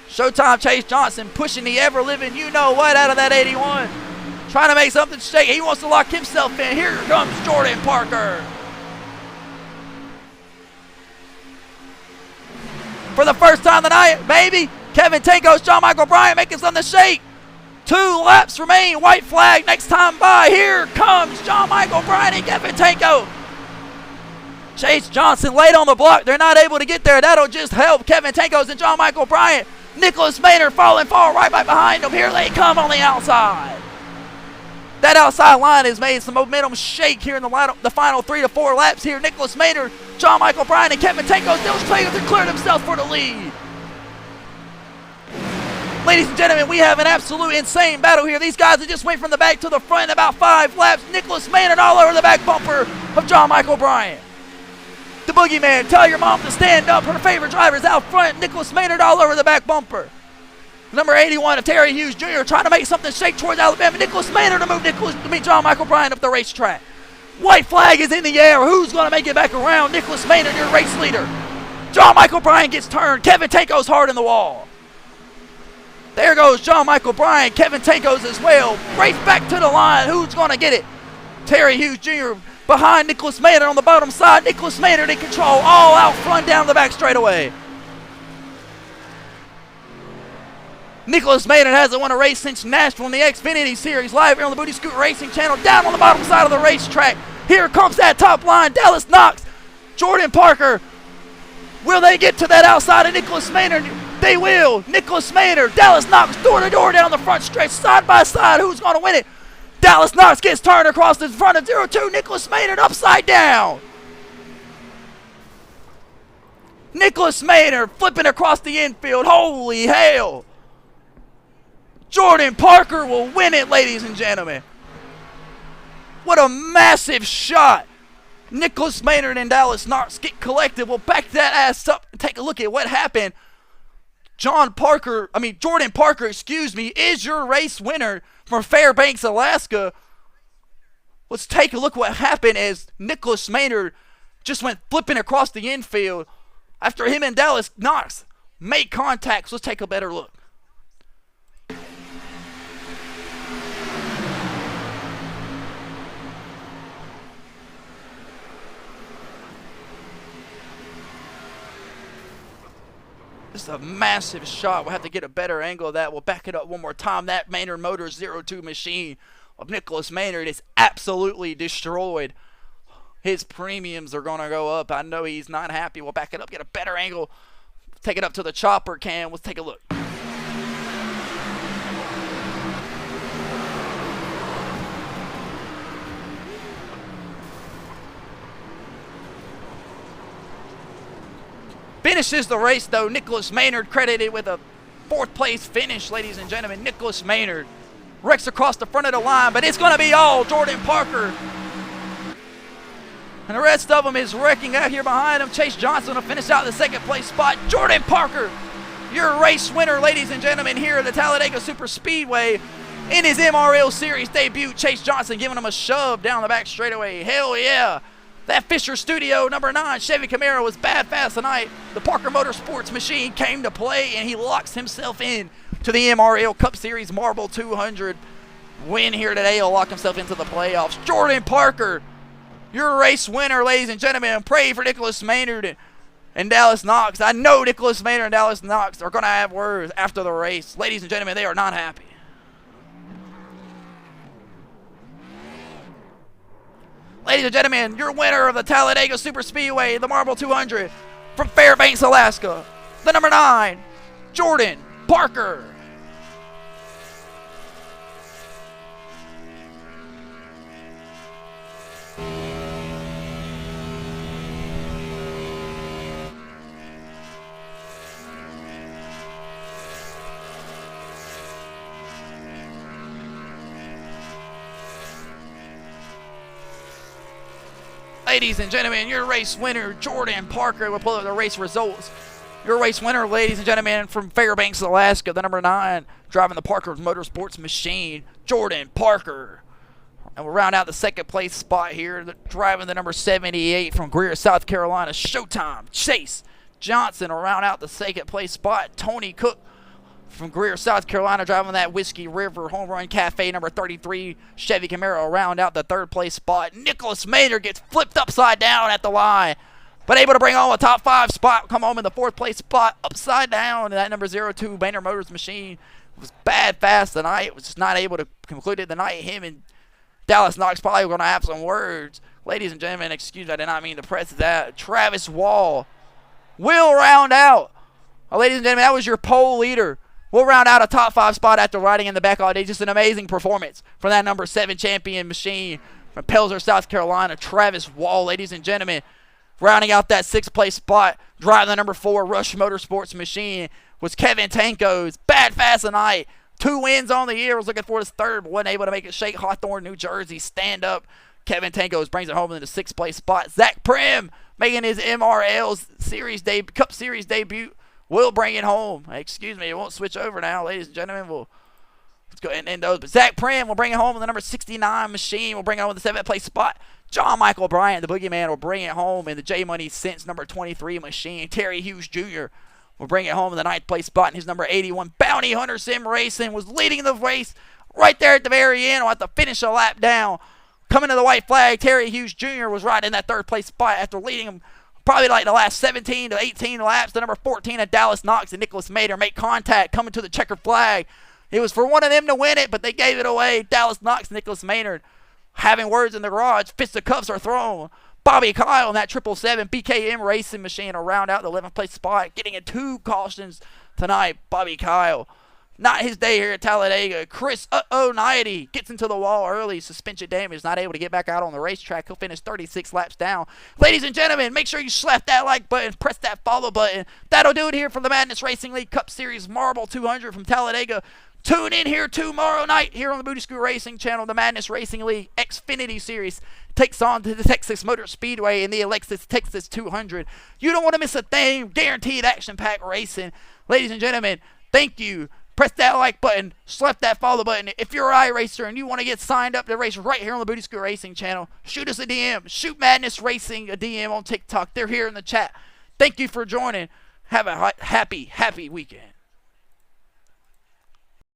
Showtime Chase Johnson pushing the ever-living you-know-what out of that 81. Trying to make something shake. He wants to lock himself in. Here comes Jordan Parker. For the first time tonight, baby, Kevin Tankos, John Michael Bryant making something shake. 2 laps remain. White flag next time by. Here comes John Michael Bryant and Kevin Tankos. Chase Johnson late on the block. They're not able to get there. That'll just help Kevin Tankos and John Michael Bryant. Nicholas Maynard falling far right back behind them. Here they come on the outside. That outside line has made some momentum shake here in the final 3 to 4 laps here. Nicholas Maynard, John Michael Bryant, and Kevin Tankos. Those players have cleared themselves for the lead. Ladies and gentlemen, we have an absolute insane battle here. These guys that just went from the back to the front in about 5 laps. Nicholas Maynard all over the back bumper of John Michael Bryant. The boogeyman, tell your mom to stand up. Her favorite driver's out front. Nicholas Maynard all over the back bumper. Number 81 of Terry Hughes Jr. trying to make something shake towards Alabama. Nicholas Maynard to move John Michael Bryant up the racetrack. White flag is in the air. Who's going to make it back around? Nicholas Maynard, your race leader. John Michael Bryant gets turned. Kevin Tankos hard in the wall. There goes John Michael Bryant. Kevin Tankos as well. Race back to the line. Who's going to get it? Terry Hughes Jr. behind Nicholas Maynard on the bottom side. Nicholas Maynard in control. All out front down the back straightaway. Nicholas Maynard hasn't won a race since Nashville in the Xfinity Series, live here on the Booty Scoot Racing channel, down on the bottom side of the racetrack. Here comes that top line. Dallas Knox, Jordan Parker. Will they get to that outside of Nicholas Maynard? They will. Nicholas Maynard, Dallas Knox, door to door down the front stretch, side by side. Who's going to win it? Dallas Knox gets turned across the front of 0-2. Nicholas Maynard upside down. Nicholas Maynard flipping across the infield. Holy hell. Jordan Parker will win it, ladies and gentlemen. What a massive shot. Nicholas Maynard and Dallas Knox get collected. We'll back that ass up and take a look at what happened. Jordan Parker, is your race winner from Fairbanks, Alaska. Let's take a look what happened as Nicholas Maynard just went flipping across the infield after him and Dallas Knox made contact. So let's take a better look. This is a massive shot. We'll have to get a better angle of that. We'll back it up one more time. That Maynard Motors 02 machine of Nicholas Maynard is absolutely destroyed. His premiums are going to go up. I know he's not happy. We'll back it up, get a better angle. Take it up to the chopper cam. Let's take a look. Finishes the race, though. Nicholas Maynard credited with a 4th place finish, ladies and gentlemen. Nicholas Maynard wrecks across the front of the line, but it's going to be all Jordan Parker. And the rest of them is wrecking out here behind him. Chase Johnson will finish out the 2nd place spot. Jordan Parker, your race winner, ladies and gentlemen, here at the Talladega Super Speedway. In his MRL Series debut, Chase Johnson giving him a shove down the back straightaway. Hell yeah. That Fisher Studio number 9 Chevy Camaro was bad fast tonight. The Parker Motorsports machine came to play, and he locks himself in to the MRL Cup Series Marble 200 win here today. He'll lock himself into the playoffs. Jordan Parker, your race winner, ladies and gentlemen. Pray for Nicholas Maynard and Dallas Knox. I know Nicholas Maynard and Dallas Knox are going to have words after the race. Ladies and gentlemen, they are not happy. Ladies and gentlemen, your winner of the Talladega Super Speedway, the Marble 200, from Fairbanks, Alaska, the number 9, Jordan Parker. Ladies and gentlemen, your race winner, Jordan Parker. We'll pull up the race results. Your race winner, ladies and gentlemen, from Fairbanks, Alaska, the number 9, driving the Parker Motorsports machine, Jordan Parker. And we'll round out the 2nd place spot here, driving the number 78 from Greer, South Carolina, Showtime, Chase Johnson. Will round out the 2nd place spot, Tony Cook from Greer, South Carolina, driving that Whiskey River Home Run Cafe number 33 Chevy Camaro. Round out the 3rd place spot. Nicholas Maynard gets flipped upside down at the line, but able to bring home a top 5 spot. Come home in the 4th place spot, upside down. And that number 02 Maynard Motors machine was bad fast tonight. It was just not able to conclude it tonight. Him and Dallas Knox probably going to have some words. Ladies and gentlemen, excuse me, I did not mean to press that. Travis Wall will round out. Ladies and gentlemen, that was your pole leader. We'll round out a top 5 spot after riding in the back all day. Just an amazing performance from that number 7 champion machine from Pelzer, South Carolina, Travis Wall, ladies and gentlemen. Rounding out that 6th place spot, driving the number 4 Rush Motorsports machine, was Kevin Tanko's bad fast tonight. 2 wins on the year. Was looking for his 3rd, but wasn't able to make it shake. Hawthorne, New Jersey, stand up. Kevin Tanko's brings it home in the 6th place spot. Zach Prim making his MRL Cup Series debut. Will bring it home. Excuse me, it won't switch over now, ladies and gentlemen. Let's go ahead and end those. But Zach Prim will bring it home with the number 69 machine. Will bring it home with the 7th place spot. John Michael Bryant, the Boogeyman, will bring it home in the J Money Sense number 23 machine. Terry Hughes Jr. will bring it home in the 9th place spot in his number 81. Bounty Hunter Sim Racing was leading the race right there at the very end. We'll have to finish a lap down. Coming to the white flag, Terry Hughes Jr. was right in that 3rd place spot after leading him probably like the last 17 to 18 laps. The number 14 of Dallas Knox and Nicholas Maynard make contact coming to the checkered flag. It was for one of them to win it, but they gave it away. Dallas Knox and Nicholas Maynard having words in the garage. Fisticuffs are thrown. Bobby Kyle in that 777 BKM racing machine will round out the 11th place spot, getting in 2 cautions tonight. Bobby Kyle, not his day here at Talladega. Chris 90 gets into the wall early. Suspension damage, not able to get back out on the racetrack. He'll finish 36 laps down. Ladies and gentlemen, make sure you slap that like button, press that follow button. That'll do it here for the Madness Racing League Cup Series Marble 200 from Talladega. Tune in here tomorrow night here on the Booty Screw Racing channel. The Madness Racing League Xfinity Series takes on to the Texas Motor Speedway in the Alexis Texas 200. You don't want to miss a thing. Guaranteed action-packed racing. Ladies and gentlemen, thank you. Press that like button, slap that follow button. If you're an iRacer and you want to get signed up to race right here on the Booty Screw Racing channel, shoot us a DM. Shoot Madness Racing a DM on TikTok. They're here in the chat. Thank you for joining. Have a happy weekend.